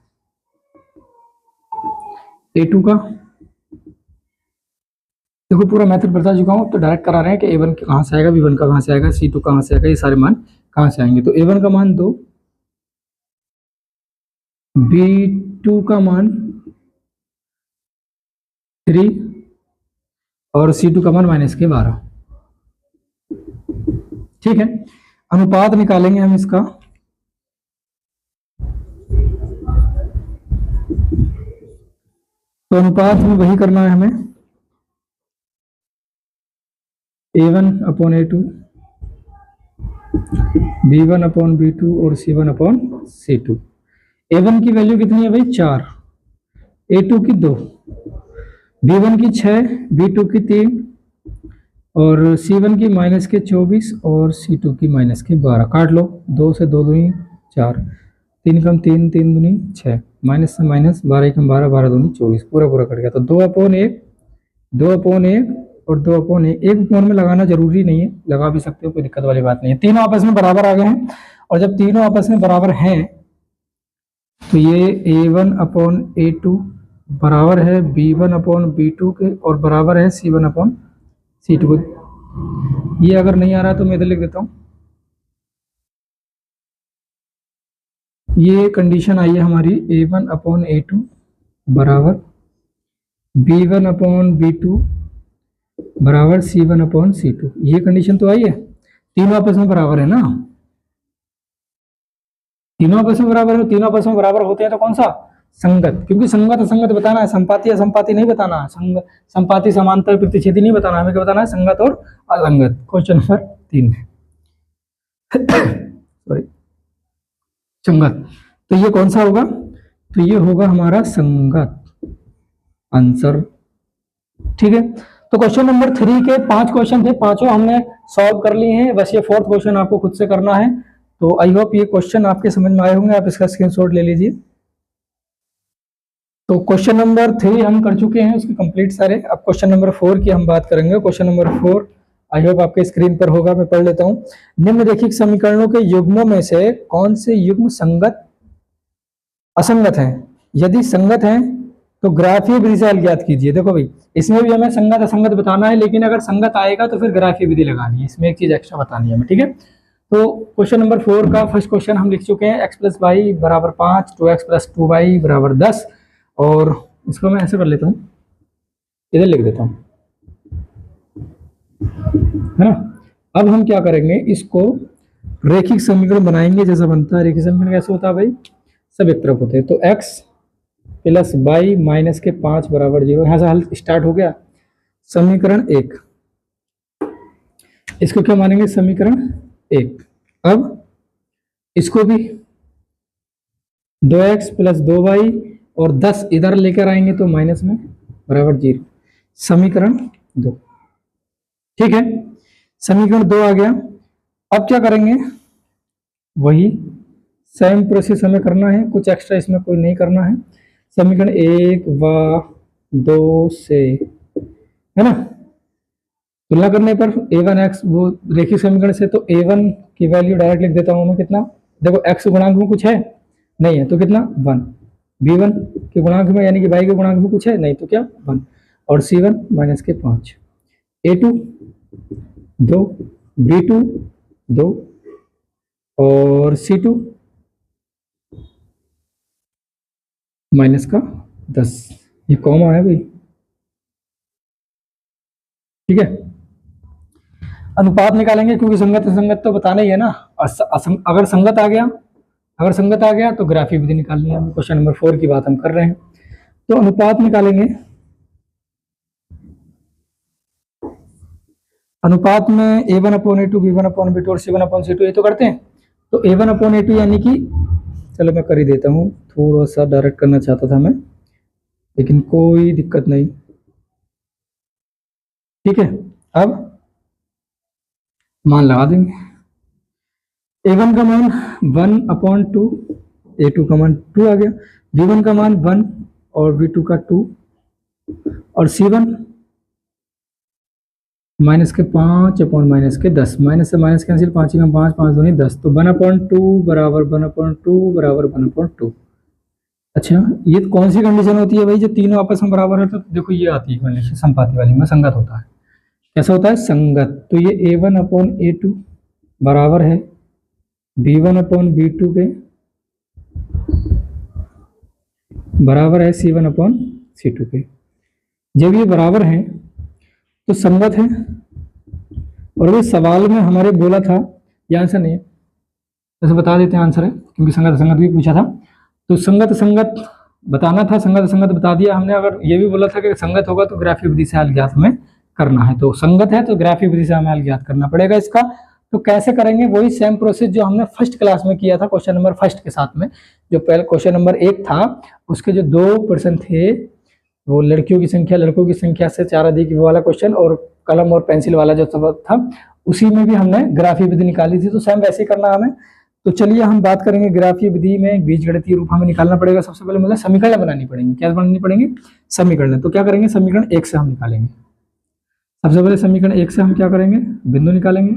a2 का देखो पूरा मेथड बता चुका हूँ, तो डायरेक्ट करा रहे हैं कि a1 कहाँ से आएगा, b1 का कहाँ से आएगा, c2 कहाँ से आएगा, ये सारे मान कहाँ से आएंगे। तो a1 का मान 2, b2 का मान 3 और c2 का मान माइनस के 12। ठीक है, अनुपात निकालेंगे हम इसका। तो अनुपात में वही करना है हमें, a1 upon a2, b1 upon b2 और c1 अपॉन c2। a1 की वैल्यू कितनी है भाई 4, a2 की 2, b1 की 6, b2 की 3 और c1 की माइनस के 24 और c2 की माइनस के 12। काट लो, 2 से 2 दूनी 4, 3 कम 3, 3 दूनी 6, माइनस से माइनस, 12 कम 12, 12 दूनी 24, पूरा पूरा कट गया। तो 2/1, 2/1 और 2/1, एक कोण में लगाना जरूरी नहीं है, लगा भी सकते हो, कोई दिक्कत वाली बात नहीं है। तीनों आपस में बराबर आ गए हैं, और जब तीनों आपस में बराबर हैं तो ये a1/a2 बराबर है b1/b2 के और बराबर है c1/c2 को। ये अगर नहीं आ रहा तो मैं इधर लिख देता हूँ, ये कंडीशन आई है हमारी a1/a2 बराबर b1/b2 बराबर c1/c2। ये कंडीशन तो आई है, तीनों आपस में बराबर है ना, तीनों आपस में बराबर है, तीनों आपस में बराबर होते हैं तो कौन सा, संगत। क्योंकि संगत असंगत बताना है, संपाती असंपाती नहीं बताना है, संपाती समांतर प्रतिच्छेदी नहीं बताना है, हमें क्या बताना है, संगत और असंगत। क्वेश्चन नंबर 3 में सॉरी, संगत। तो ये कौन सा होगा, तो ये होगा हमारा संगत आंसर। ठीक है, तो क्वेश्चन नंबर 3 के 5 क्वेश्चन थे, पांचों हमने सॉल्व कर लिए हैं, बस ये 4th क्वेश्चन आपको खुद से करना है। तो आई होप ये क्वेश्चन आपके समझ में आए होंगे, आप इसका स्क्रीनशॉट ले लीजिए। तो क्वेश्चन नंबर 3 हम कर चुके हैं, उसके कंप्लीट सारे। अब क्वेश्चन नंबर 4 की हम बात करेंगे। क्वेश्चन नंबर 4 आई होप आपके स्क्रीन पर होगा, मैं पढ़ लेता हूँ। निम्नलिखित समीकरणों के युग्मों में से कौन से युग्म संगत असंगत हैं, यदि संगत हैं तो ग्राफीय विधि से हल ज्ञात कीजिए। देखो भाई, इसमें भी हमें संगत असंगत बताना है, लेकिन अगर संगत आएगा तो फिर ग्राफीय विधि लगानी है, इसमें एक चीज एक्स्ट्रा बतानी है हमें। ठीक है, तो क्वेश्चन नंबर 4 का फर्स्ट क्वेश्चन हम लिख चुके हैं, x + y बराबर 5, 2x + 2y बराबर 10। और इसको मैं ऐसे कर लेता हूँ, इधर लिख देता हूँ, है ना। अब हम क्या करेंगे, इसको रेखिक समीकरण बनाएंगे, जैसा बनता है रेखिक समीकरण। कैसे होता है भाई, सब एक तरफ होते हैं। तो x + y माइनस के 5 बराबर 0, यहाँ से हल स्टार्ट हो गया। समीकरण 1, इसको क्या मानेंगे, समीकरण 1। अब इसको भी 2x + 2y और 10 इधर लेकर आएंगे तो माइनस में बराबर 0, समीकरण 2। ठीक है, समीकरण 2 आ गया। अब क्या करेंगे, वही सेम प्रोसेस हमें करना है, कुछ एक्स्ट्रा इसमें कोई नहीं करना है। समीकरण 1 व 2 से, है ना, तुलना करने पर a1x वो रेखिक समीकरण से, तो a1 की वैल्यू डायरेक्ट लिख देता हूँ मैं, कितना, देखो x गुणांक में कुछ है नहीं है तो कितना 1, b1 के गुणांक में यानी कि y के गुणांक में कुछ है नहीं तो क्या 1, और c1 माइनस के 5, a2 2, b2 2 और c2 माइनस का 10। ये कॉमा है भाई। ठीक है, अनुपात निकालेंगे क्योंकि संगत असंगत तो बताना ही है ना। और अगर संगत आ गया अगर संगत आ गया तो ग्राफीय विधि निकालनी है। क्वेश्चन नंबर 4 की बात हम कर रहे हैं। तो अनुपात निकालेंगे। अनुपात में A1/A2, B1/B2 और C1/C2 ये तो करते हैं। तो A1/A2 यानी कि, चलो मैं कर ही देता हूँ, थोड़ा सा डायरेक्ट करना चाहता था मैं, लेकिन कोई दिक्कत नहीं। ठीक है, अब मान लगा देंगे। A1 का मान 1/2, A2 का मान 2 आ गया, B1 का मान 1 और B2 का 2, और C1 माइनस के 5/-10, माइनस से माइनस कैंसिल, 5 में 5, 5 दूनी 10, तो 1/2 बराबर 1/2 बराबर 1/2। अच्छा, ये कौन सी कंडीशन होती है भाई, जो तीनों आपस में बराबर है? तो देखो ये आती है कंडीशन संपाती वाली में, संगत होता है। कैसा होता है? संगत। तो ये A1/A2 बराबर है B1/B2 के, बराबर है C1/C2 के। जब ये बराबर हैं तो संगत है। और वो सवाल में हमारे बोला था, ये आंसर नहीं है, जैसे बता देते हैं आंसर है, क्योंकि संगत संगत भी पूछा था। तो संगत संगत बताना था, संगत संगत बता दिया हमने। अगर ये भी बोला था कि संगत होगा तो ग्राफीय विधि से हल ज्ञात हमें करना है, तो संगत है तो ग्राफीय विधि से हमें हल ज्ञात करना पड़ेगा इसका। तो कैसे करेंगे? वही सेम प्रोसेस जो हमने फर्स्ट क्लास में किया था क्वेश्चन नंबर फर्स्ट के साथ में। जो पहले क्वेश्चन नंबर 1 था, उसके जो 2 प्रश्न थे, वो लड़कियों की संख्या लड़कों की संख्या से 4 अधिक वाला क्वेश्चन, और कलम और पेंसिल वाला जो सबक था, उसी में भी हमने ग्राफीय विधि निकाली थी। तो सेम वैसे ही करना हमें। तो चलिए हम बात करेंगे ग्राफीय विधि में बीजगणितीय रूप हमें निकालना पड़ेगा। सबसे पहले मतलब समीकरण बनानी पड़ेंगे। क्या बनानी पड़ेंगे? समीकरण। तो क्या करेंगे? समीकरण 1 से हम निकालेंगे। सबसे पहले समीकरण 1 से हम क्या करेंगे? बिंदु निकालेंगे।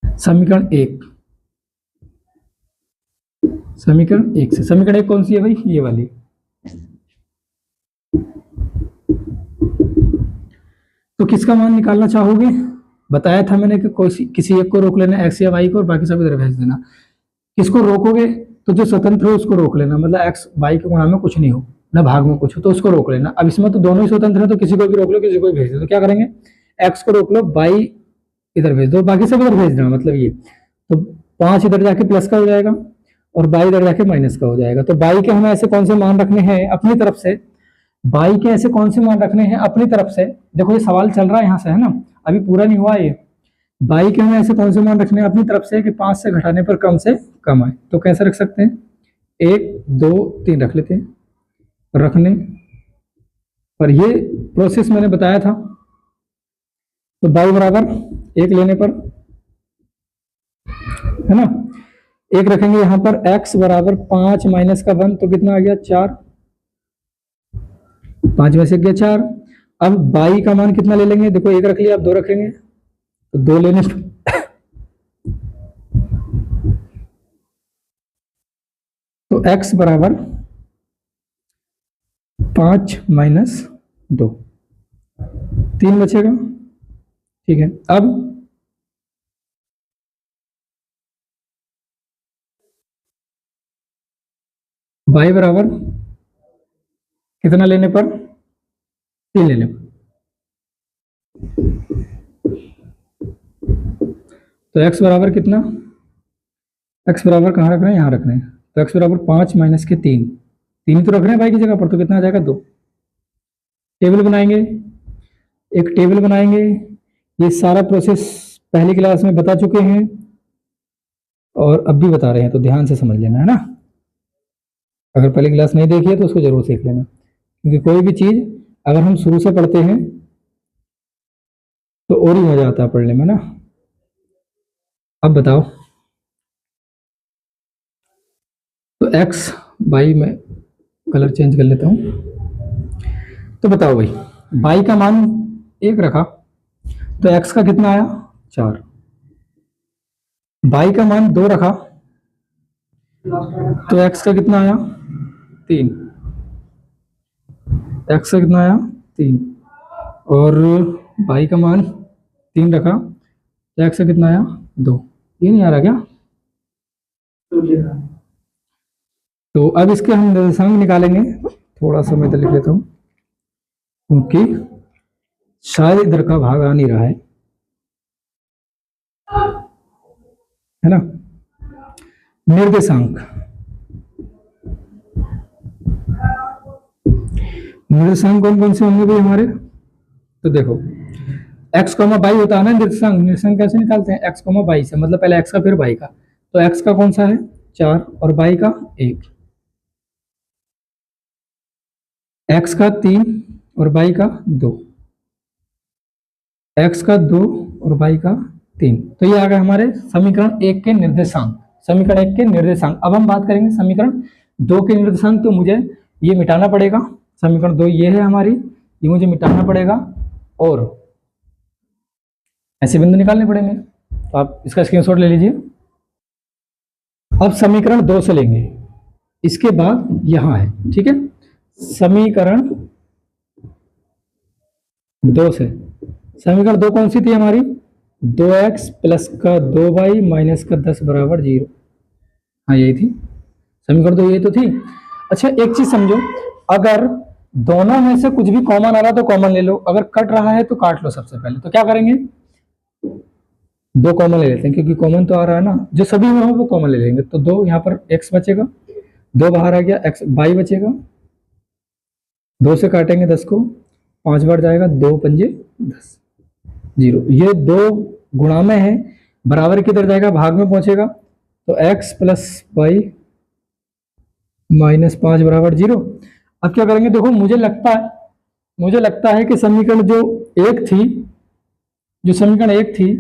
समीकरण 1, समीकरण 1 से, समीकरण 1 कौन सी है भाई? ये वाली। तो किसका मान निकालना चाहोगे? बताया था मैंने कि किसी एक को रोक लेना, एक्स या वाई को, और बाकी सब इधर भेज देना। किसको रोकोगे? तो जो स्वतंत्र हो उसको रोक लेना, मतलब एक्स वाई के गुणा में कुछ नहीं हो, न भाग में कुछ हो, तो उसको रोक लेना। अब इसमें तो दोनों ही स्वतंत्र है, तो किसी को भी रोक लो, किसी को भी भेज दो। तो क्या करेंगे? एक्स को रोक लो, वाई इधर भेज दो, बाकी सब इधर भेज देना, मतलब ये। तो 5 इधर जाके प्लस का हो जाएगा, और बाई इधर जाके माइनस का हो जाएगा। तो बाई के हमें ऐसे कौन से मान रखने हैं अपनी तरफ से? बाई के ऐसे कौन से मान रखने हैं अपनी तरफ से? देखो ये सवाल चल रहा है यहाँ से, है ना, अभी पूरा नहीं हुआ ये। बाई के हमें ऐसे कौन से मान रखने हैं अपनी तरफ से कि 5 से घटाने पर कम से कम आए? तो कैसे रख सकते हैं? 1, 2, 3 रख लेते हैं। रखने पर ये प्रोसेस मैंने बताया था। तो बाई बराबर 1 लेने पर, है ना, 1 रखेंगे यहाँ पर। x बराबर 5 माइनस का 1, तो कितना आ गया? 4। 5 में से गया 4। अब बाई का मान कितना ले लेंगे? देखो 1 रख लिया, अब 2 रखेंगे, तो 2 लेने तो x बराबर 5 माइनस 2, 3 बचेगा। ठीक है, अब y बराबर कितना लेने पर? 3 लेने पर। तो x बराबर कितना? x बराबर कहाँ रख रहे हैं? यहाँ रख रहे हैं। तो x बराबर 5 माइनस के 3, 3 ही तो रख रहे हैं भाई की जगह पर, तो कितना आ जाएगा? 2। टेबल बनाएंगे, एक टेबल बनाएंगे। ये सारा प्रोसेस पहली क्लास में बता चुके हैं और अब भी बता रहे हैं, तो ध्यान से समझ लेना, है ना। अगर पहली क्लास नहीं देखी है तो उसको जरूर सीख लेना, क्योंकि कोई भी चीज अगर हम शुरू से पढ़ते हैं तो और ही मजा आता है पढ़ने में ना। अब बताओ, तो x बाई में कलर चेंज कर लेता हूं। तो बताओ भाई, बाई का मान 1 रखा तो x का कितना आया? 4। बाई का मान 2 रखा तो x का कितना आया? 3। x का कितना आया? 3। और बाई का मान 3 रखा तो x का कितना आया? 2। ये नहीं आ रहा क्या? तो अब इसके हम निर्देशांक निकालेंगे। थोड़ा सा मैं इधर लिख लेता हूं, क्योंकि शायद इधर का भाग आ नहीं रहा है ना। निर्देशांक। निर्देशांक कौन कौन से होंगे भाई हमारे? तो देखो x, y होता है ना निर्देशांक। निर्देशांक कैसे निकालते हैं? x, y से, मतलब पहले x का फिर y का। तो x का कौन सा है? 4 और y का 1। x का 3 और y का 2। x का 2 और y का 3। तो ये आ गए हमारे समीकरण 1 के निर्देशांक। समीकरण 1 के निर्देशांक। अब हम बात करेंगे समीकरण 2 के निर्देशांक। तो मुझे ये मिटाना पड़ेगा। समीकरण 2 ये है हमारी, ये मुझे मिटाना पड़ेगा और ऐसे बिंदु निकालने पड़ेंगे। तो आप इसका स्क्रीनशॉट ले लीजिए। अब समीकरण 2 से लेंगे, इसके बाद यहां है, ठीक है। समीकरण 2 से, समीकरण 2 कौन सी थी हमारी? 2x प्लस का 2y माइनस का 10 बराबर 0। हाँ यही थी समीकरण 2, यही तो थी। अच्छा एक चीज समझो, अगर दोनों में से कुछ भी कॉमन आ रहा तो कॉमन ले लो, अगर कट रहा है तो काट लो सबसे पहले। तो क्या करेंगे? 2 कॉमन ले लेते हैं, क्योंकि कॉमन तो आ रहा है ना, जो सभी में हो वो कॉमन ले लेंगे। तो 2 यहाँ पर x बचेगा, 2 बाहर आ गया, x y बचेगा, 2 से काटेंगे 10 को, 5 बार जाएगा, 2 पंजे 10, 0। ये 2 गुणा में है, बराबर किधर जाएगा? भाग में पहुंचेगा। तो x प्लस वाई माइनस 5 बराबर 0। अब क्या करेंगे? देखो मुझे लगता है कि समीकरण जो समीकरण 1 थी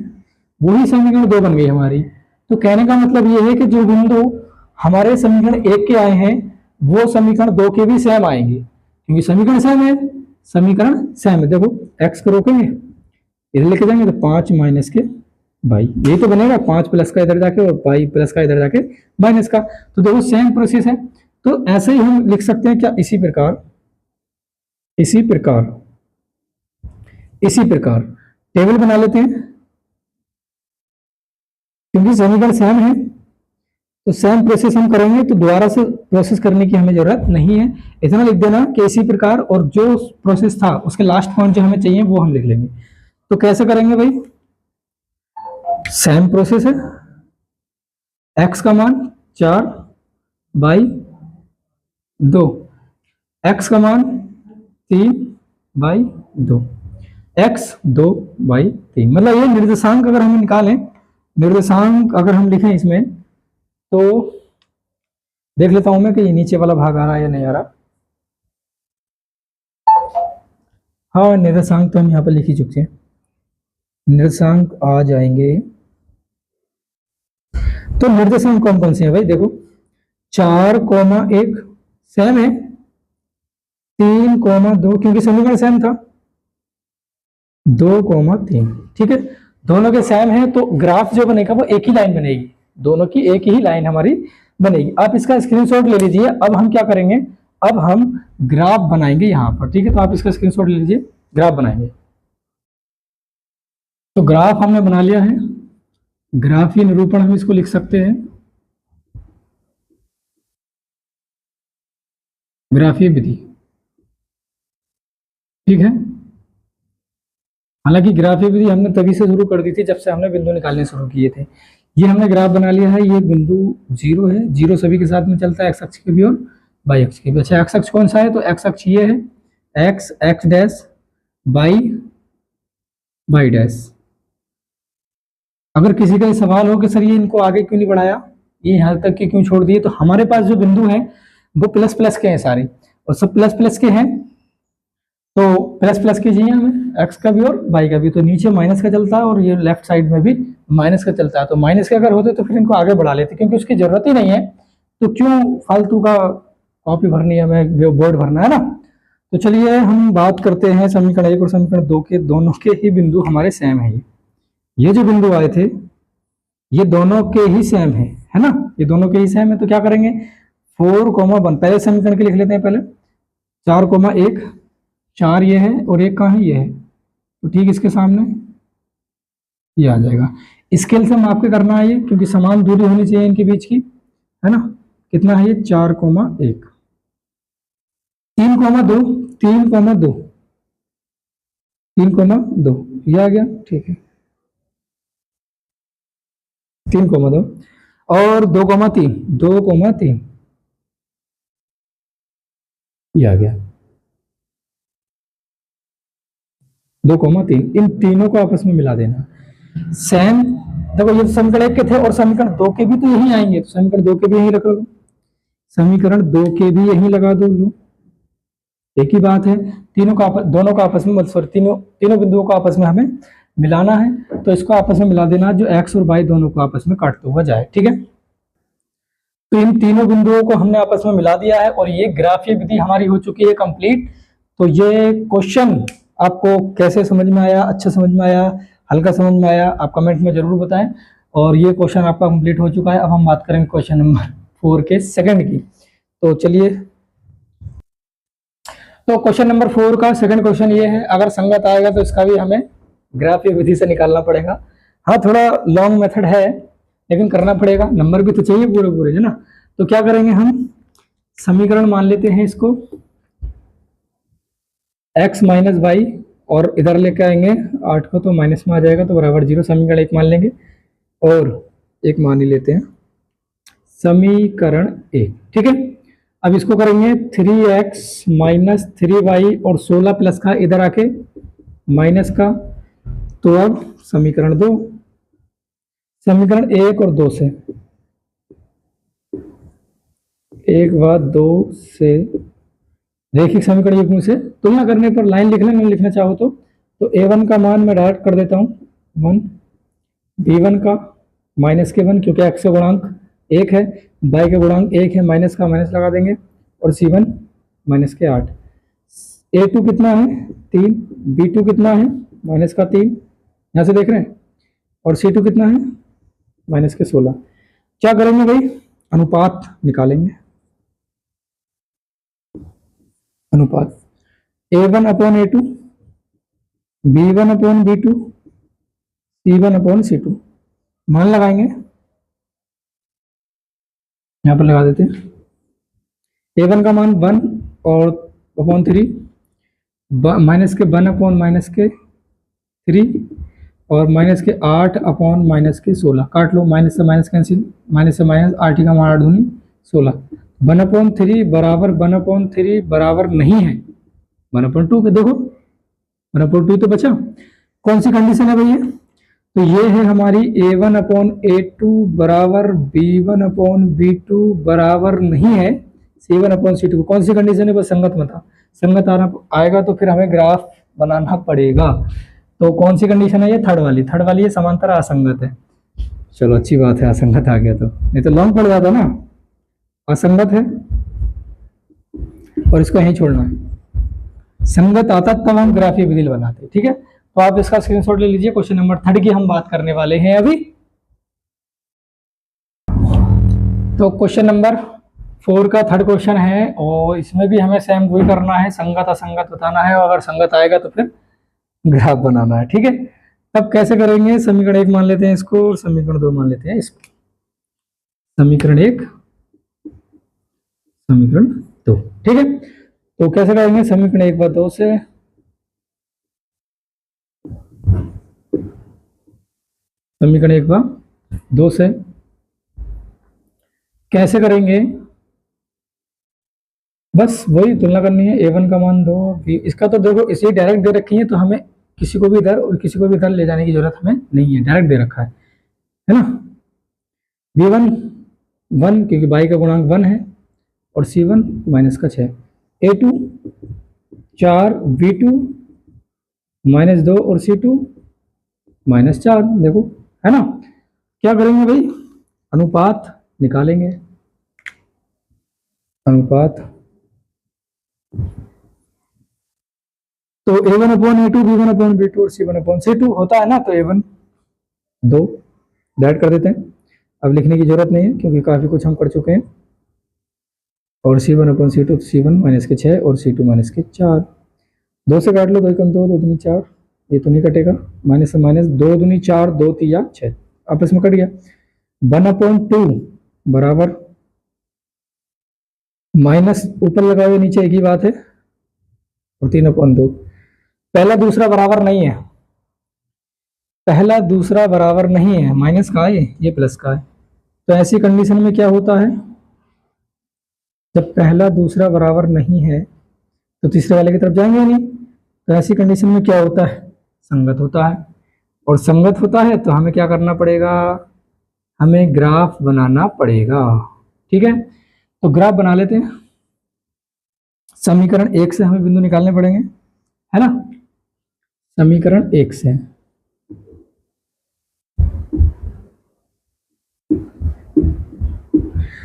वही समीकरण 2 बन गई हमारी। तो कहने का मतलब ये है कि जो बिंदु हमारे समीकरण 1 के आए हैं वो समीकरण 2 के भी सेम आएंगे, क्योंकि समीकरण सेम है। समीकरण सेम है। देखो x को रोकेंगे, इधर लेके जाएंगे तो 5 माइनस के बाई, यही तो बनेगा। 5 प्लस का इधर जाके और बाई प्लस का इधर जाके माइनस का। तो देखो सेम प्रोसेस है। तो ऐसे ही हम लिख सकते हैं क्या? इसी प्रकार टेबल बना लेते हैं, क्योंकि समीकरण सेम है तो सेम प्रोसेस हम करेंगे, तो दोबारा से प्रोसेस करने की हमें जरूरत नहीं है। इतना लिख देना कि इसी प्रकार, और जो प्रोसेस था उसके लास्ट पॉइंट जो हमें चाहिए वो हम लिख लेंगे। तो कैसे करेंगे भाई? सेम प्रोसेस है। x का मान 4 बाई 2, x का मान 3 बाई 2, x 2 बाई 3। मतलब ये निर्देशांक अगर हम निकालें, निर्देशांक अगर हम लिखें इसमें, तो देख लेता हूं मैं कि ये नीचे वाला भाग आ रहा है या नहीं आ रहा। हाँ निर्देशांक तो हम यहाँ पर लिख ही चुके हैं। निर्देशांक आ जाएंगे। तो निर्देशांक कौन कौन से हैं भाई? देखो 4,1 सेम है, 3,2 क्योंकि समीकरण सेम था, 2,3 ठीक है। दोनों के सेम है तो ग्राफ जो बनेगा वो एक ही लाइन बनेगी, दोनों की एक ही लाइन हमारी बनेगी। आप इसका स्क्रीनशॉट ले लीजिए। अब हम क्या करेंगे? अब हम ग्राफ बनाएंगे यहाँ पर, ठीक है। तो आप इसका स्क्रीनशॉट ले लीजिए, ग्राफ बनाएंगे। तो ग्राफ हमने बना लिया है। ग्राफीय निरूपण हम इसको लिख सकते हैं, ग्राफीय विधि, ठीक है। हालांकि ग्राफीय विधि हमने तभी से शुरू कर दी थी जब से हमने बिंदु निकालने शुरू किए थे। ये हमने ग्राफ बना लिया है। ये बिंदु 0 है, 0 सभी के साथ में चलता है, एक्स अक्ष के भी और वाई अक्ष के भी। अच्छा एक्स अक्ष कौन सा है? तो एक्स अक्ष ये है, X X dash Y Y dash. अगर किसी का सवाल हो कि सर ये इनको आगे क्यों नहीं बढ़ाया, ये यहाँ तक के क्यों छोड़ दिए, तो हमारे पास जो बिंदु है वो प्लस प्लस के हैं सारे, और सब प्लस प्लस के हैं। तो प्लस प्लस के चाहिए हमें, एक्स का भी और वाई का भी। तो नीचे माइनस का चलता है और ये लेफ्ट साइड में भी माइनस का चलता है। तो माइनस के अगर होते तो फिर इनको आगे बढ़ा लेते, क्योंकि उसकी जरूरत ही नहीं है। तो क्यों फालतू का कॉपी भरनी है, हमें बोर्ड भरना है ना। तो चलिए हम बात करते हैं समीकरण 1 और समीकरण 2 के। दोनों के ही बिंदु हमारे सेम है। ये जो बिंदु आए थे ये दोनों के ही सेम है ना, ये दोनों के ही सेम है। तो क्या करेंगे? 4,1 पहले समीकरण के लिख लेते हैं। पहले 4,1, 4 ये है और 1 कहाँ है? ये है। तो ठीक इसके सामने ये आ जाएगा। स्केल से माप के करना है ये, क्योंकि समान दूरी होनी चाहिए इनके बीच की, है ना। कितना है ये? 4,1, 3,2, 3,2, 3,2 ये आ गया, ठीक है 3,2। और 2,3 2,3 ये आ गया 2,3, इन तीनों को आपस में मिला देना। सेम देखो ये समीकरण 1 के थे और समीकरण 2 के भी तो यही आएंगे, तो समीकरण 2 के भी यही रख लो, समीकरण 2 के भी यही लगा दो, लो एक ही बात है। तीनों का दोनों का आपस में सॉरी तीनों बिंदुओं को आपस में हमें मिलाना है, तो इसको आपस में मिला देना जो x और y दोनों को आपस में काटते हुआ जाए, ठीक है। तो इन तीनों बिंदुओं को हमने आपस में मिला दिया है और ये ग्राफीय विधि हमारी हो चुकी है कंप्लीट। तो ये क्वेश्चन आपको कैसे समझ में आया, अच्छा समझ में आया, हल्का समझ में आया, आप कमेंट में जरूर बताएं। और ये क्वेश्चन आपका कंप्लीट हो चुका है। अब हम बात करेंगे क्वेश्चन नंबर 4 के सेकंड की। तो चलिए, तो क्वेश्चन नंबर 4 का सेकंड क्वेश्चन ये है, अगर संगत आएगा तो इसका भी हमें ग्राफीय विधि से निकालना पड़ेगा। हाँ थोड़ा लॉन्ग मेथड है लेकिन करना पड़ेगा, नंबर भी तो चाहिए पूरे पूरे, है ना। तो क्या करेंगे, हम समीकरण मान लेते हैं इसको x माइनस वाई और इधर लेके आएंगे 8 को तो माइनस में आ जाएगा तो बराबर 0, समीकरण 1 मान लेंगे और एक मान ही लेते हैं समीकरण 1, ठीक है। अब इसको करेंगे 3x माइनस 3y और 16 प्लस का इधर आके माइनस का, तो अब समीकरण 2, समीकरण 1 और 2 से, 1 व 2 से रैखिक समीकरण युग्म से तुलना करने पर लाइन लिख लें, नहीं लिखना चाहो तो a1 का मान मैं डायरेक्ट कर देता हूँ 1, b1 का माइनस के 1 क्योंकि x का गुणांक 1 है, y का गुणांक 1 है, माइनस का माइनस लगा देंगे और c1 माइनस के 8, a2 कितना है 3, b2 कितना है माइनस का 3, यहाँ से देख रहे हैं, और c2 कितना है माइनस के 16। क्या करेंगे भाई, अनुपात निकालेंगे, अनुपात a1 upon a2, b1 upon b2, c1 upon c2, मान लगाएंगे, यहाँ पर लगा देते हैं a1 का मान 1 और अपॉन 3, माइनस के 1 अपॉन माइनस के 3 और माइनस के 8 अपॉन माइनस के 16, काट लो, माइनस से माइनस कैंसिल, माइनस से माइनस 8 का मान 8 दूनी 16, 1/3 बराबर 1/3 बराबर नहीं है 1/2 के, देखो 1/2 तो बचा। कौन सी कंडीशन है भैया, तो ये है हमारी a1 अपॉन a2 बराबर b1 अपॉन b2 बराबर नहीं है c1 अपॉन c2। कौन सी कंडीशन है, बस संगत मत, संगत आएगा तो फिर हमें ग्राफ बनाना पड़ेगा। तो कौन सी कंडीशन है, ये थर्ड वाली ये समांतर असंगत है। चलो अच्छी बात है, असंगत आ गया तो, नहीं तो लॉन्ग पड़ जाता ना, असंगत है और इसको यहीं छोड़ना है, संगत आता तब हम ग्राफीय विधि बनाते, ठीक है। तो आप इसका स्क्रीनशॉट ले लीजिए। क्वेश्चन नंबर 3 की हम बात करने वाले हैं अभी। तो क्वेश्चन नंबर 4 का थर्ड क्वेश्चन है और इसमें भी हमें सेम वही करना है, संगत असंगत बताना है और अगर संगत आएगा तो फिर ग्राफ बनाना है, ठीक है। तब कैसे करेंगे, समीकरण 1 मान लेते हैं इसको और समीकरण 2 मान लेते हैं इसको, समीकरण 1 समीकरण 2, ठीक है। तो कैसे करेंगे, समीकरण 1 व 2 से, समीकरण 1 व 2 से कैसे करेंगे, बस वही तुलना करनी है, a1 का मान 2, इसका तो देखो इसे डायरेक्ट दे रखी है तो हमें किसी को भी इधर और किसी को भी इधर ले जाने की जरूरत हमें नहीं है, डायरेक्ट दे रखा है ना। b1 1 क्योंकि y का गुणांक 1 है और c1 माइनस का 6, a2 4, b2 -2 और c2 -4, देखो है ना। क्या करेंगे भाई, अनुपात निकालेंगे, अनुपात, तो a1 upon a2, b1 upon b2 और c1 अपॉन c2 होता है ना, तो a1 2 डायरेक्ट कर देते हैं, अब लिखने की जरूरत नहीं है क्योंकि काफी कुछ हम कर चुके हैं, और c1 upon c2, c1 minus के 6 और c2 माइनस के 4, 2 से काट लो, 2 कम 2, 2 दूनी 4, ये तो नहीं कटेगा, माइनस से माइनस 2 दूनी 4, 2 तिया 6, आपस में कट गया, 1/2 बराबर माइनस ऊपर लगा हुआ नीचे एक ही बात है और 3/2, पहला दूसरा बराबर नहीं है, पहला दूसरा बराबर नहीं है, माइनस का है ये प्लस का है, तो ऐसी कंडीशन में क्या होता है, जब पहला दूसरा बराबर नहीं है तो तीसरे वाले की तरफ जाएंगे या नहीं। तो ऐसी कंडीशन में क्या होता है, संगत होता है। और संगत होता है तो हमें क्या करना पड़ेगा, हमें ग्राफ बनाना पड़ेगा। ठीक है, तो ग्राफ बना लेते हैं। समीकरण 1 से हमें बिंदु निकालने पड़ेंगे, है ना। समीकरण 1 से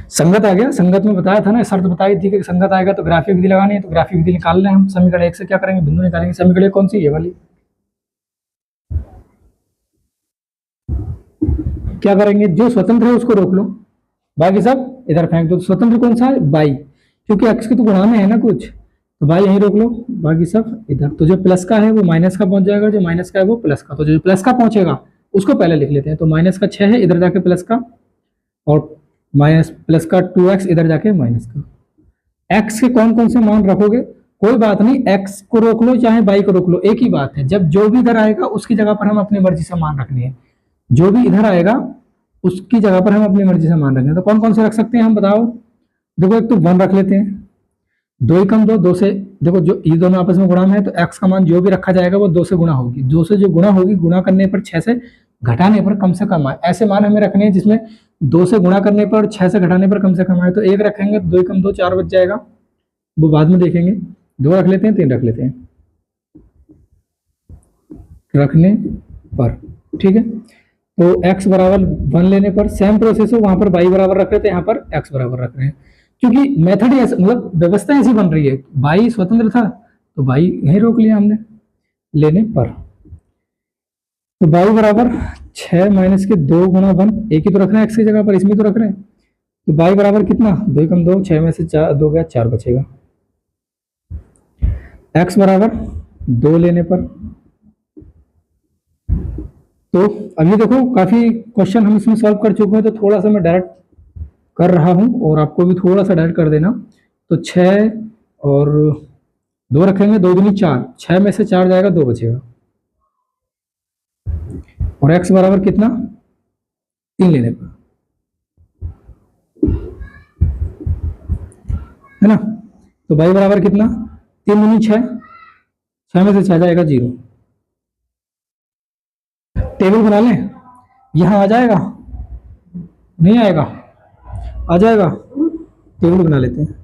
संगत आ गया। संगत में बताया था ना, शर्त बताई थी कि संगत आएगा तो ग्राफिक विधि लगानी है, तो ग्राफिक विधि निकाल रहे हैं हम। समीकरण 1 से क्या करेंगे, बिंदु निकालेंगे। समीकरण 1 कौन सी, ये वाली। क्या करेंगे, जो स्वतंत्र है उसको रोक लो, बाकी सब इधर फेंक दो। स्वतंत्र कौन सा है, बाई, क्योंकि एक्स के तो गुणा में है ना कुछ, तो बाई यहीं रोक लो, बाकी सब इधर। तो जो प्लस का है वो माइनस का पहुंच जाएगा, जो माइनस का है वो प्लस का। तो जो प्लस का पहुंचेगा उसको पहले लिख लेते हैं। तो माइनस का 6 है, इधर जाके प्लस का, और माइनस प्लस का 2x, इधर जाके माइनस का। x के कौन कौन से मान रखोगे, कोई बात नहीं, x को रोक लो चाहे y को रोक लो, एक ही बात है। जब जो भी इधर आएगा उसकी जगह पर हम अपनी मर्जी से मान रखनी है। जो भी इधर आएगा उसकी जगह पर हम अपनी मर्जी से मान रखेंगे। तो कौन कौन से रख सकते हैं हम, बताओ। देखो, एक तो 1 रख लेते हैं, 2 एकम 2, 2 से, देखो जो ये दोनों आपस में गुणा में है तो x का मान जो भी रखा जाएगा वो 2 से गुणा होगी। 2 से जो गुणा होगी, गुणा करने पर 6 से घटाने पर कम से कम आए, ऐसे मान हमें रखने हैं जिसमें 2 से गुणा करने पर 6 से घटाने पर कम से कम आए। तो 1 रखेंगे, 2 एकम 2, 4 बच जाएगा, वो बाद में देखेंगे। 2 रख लेते हैं, 3 रख लेते हैं रखने पर। ठीक है, तो x बराबर 1 लेने पर सेम प्रोसेस है, वहां पर y बराबर रख रहे थे, यहाँ पर x बराबर रख रहे हैं, क्योंकि मेथड ही मतलब व्यवस्था ऐसी बन रही है। y स्वतंत्र था तो y यहीं रोक लिया हमने लेने पर। तो y बराबर 6 माइनस के 2 गुणा 1, एक ही तो रख रहे हैं x की जगह पर, इसमें तो रख रहे हैं। तो y बराबर कितना, 2 कम 2, 6 में से 4 2 गया, 4 बचेगा। x बराबर 2 लेने पर, तो अभी देखो काफी क्वेश्चन हम इसमें सॉल्व कर चुके हैं, तो थोड़ा सा मैं डायरेक्ट कर रहा हूं और आपको भी थोड़ा सा डायरेक्ट कर देना। तो 6 और 2 रखेंगे, 2 दूनी 4, 6 में से 4 जाएगा, 2 बचेगा। और x बराबर कितना, 3 लेने पर, है ना। तो y बराबर कितना, 3 दूनी 6, 6 में से 6 जाएगा 0। टेबल बना लें, यहां आ जाएगा, नहीं आएगा, आ जाएगा, टेबल बना लेते हैं।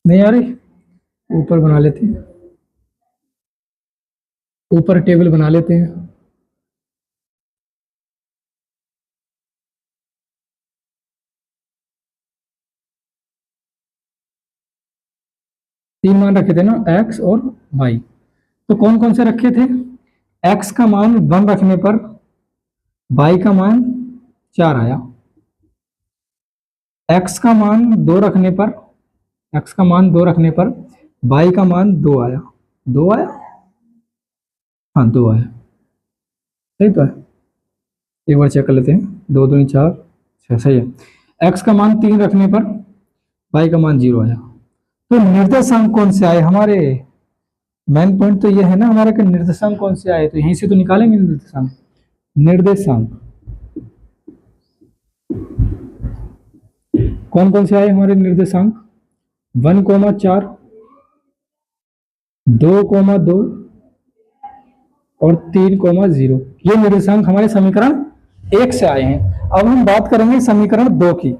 नहीं आ रही, ऊपर बना लेते हैं, ऊपर टेबल बना लेते हैं। तीन मान रखे थे ना, x और y। तो कौन कौन से रखे थे, x का मान 1 रखने पर y का मान 4 आया, x का मान 2 रखने पर, x का मान 2 रखने पर y का मान 2 आया, 2 आया, हाँ 2 आया, सही तो है। एक बार चेक कर लेते हैं, 2 दूनी 4, 6, सही है। x का मान 3 रखने पर y का मान 0 आया। तो निर्देशांक कौन से आए हमारे, मेन पॉइंट तो ये है ना हमारा कि निर्देशांक कौन से आए, तो यहीं से तो निकालेंगे निर्देशांक। निर्देशांक कौन कौन से आए हमारे निर्देशांक, 1,4, 2,2 और 3,0। ये निर्देशांक हमारे समीकरण 1 से आए हैं। अब हम बात करेंगे समीकरण 2 की,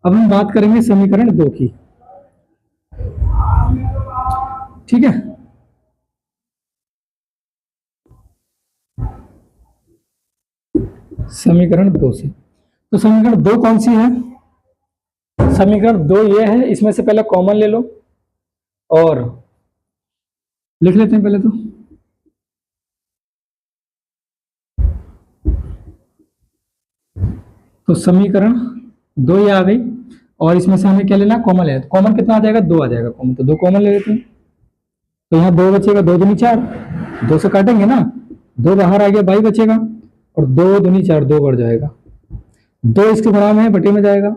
अब हम बात करेंगे समीकरण 2 की। ठीक है, समीकरण 2 से, तो समीकरण 2 कौन सी है, समीकरण 2 ये है, इसमें से पहले कॉमन ले लो और लिख लेते हैं पहले तो समीकरण 2 ये आ गई, और इसमें से हमें क्या लेना, कॉमन लेना। कॉमन कितना आ जाएगा, 2 आ जाएगा कॉमन, तो 2 कॉमन ले लेते हैं। तो यहाँ 2 बचेगा, 2 दूनी 4, 2 से काटेंगे ना, 2 बाहर आ गया, 22 बचेगा, और 2 दूनी 4, 2 बढ़ जाएगा, 2 इसके गुणा में है, बटे में जाएगा,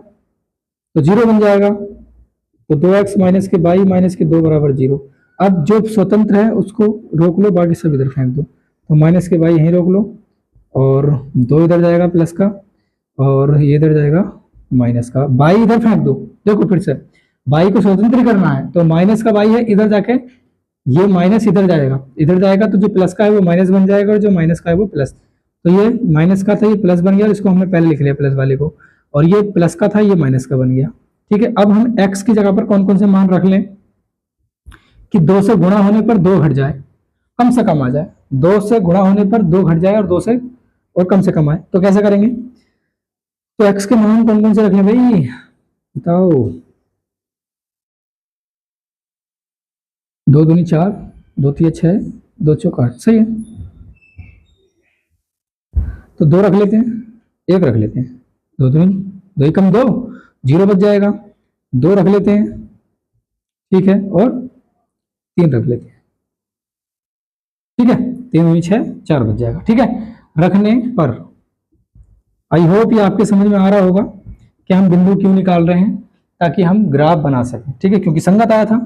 तो 0 बन जाएगा। तो 2x माइनस के 22 माइनस के 2 बराबर 0। अब जो स्वतंत्र है उसको रोक लो, बाकी सब इधर फेंक दो। तो माइनस के बाई यहीं रोक लो, और 2 इधर जाएगा प्लस का, और ये इधर जाएगा माइनस का। बाई इधर फेंक दो। देखो फिर से बाई को स्वतंत्र करना है, तो माइनस का बाई है इधर जाके, ये माइनस इधर जाएगा, इधर जाएगा तो जो प्लस का है वो माइनस बन जाएगा, और जो माइनस का है वो प्लस। तो ये माइनस का था, ये प्लस बन गया, इसको हमने पहले लिख लिया प्लस वाले को, और ये प्लस का था, ये माइनस का बन गया। ठीक है, अब हम x की जगह पर कौन कौन से मान रख लें कि 2 से गुणा होने पर 2 घट जाए, कम से कम आ जाए। 2 से गुणा होने पर 2 घट जाए और 2 से और कम से कम आए, तो कैसे करेंगे? तो x के मान कौन कौन से रख लें भाई, बताओ। 2 दूनी 4, 2 तिया 6, 2 चौक 8, सही है। तो 2 रख लेते हैं, 1 रख लेते हैं, 2 दूनी 2 ही कम 2, 0 बच जाएगा। 2 रख लेते हैं, ठीक है, और 3 रख लेते हैं, ठीक है। 3 दूनी 6, 4 बच जाएगा, ठीक है। रखने पर आई होप ये आपके समझ में आ रहा होगा कि हम बिंदु क्यों निकाल रहे हैं, ताकि हम ग्राफ बना सकें, ठीक है। क्योंकि संगत आया था,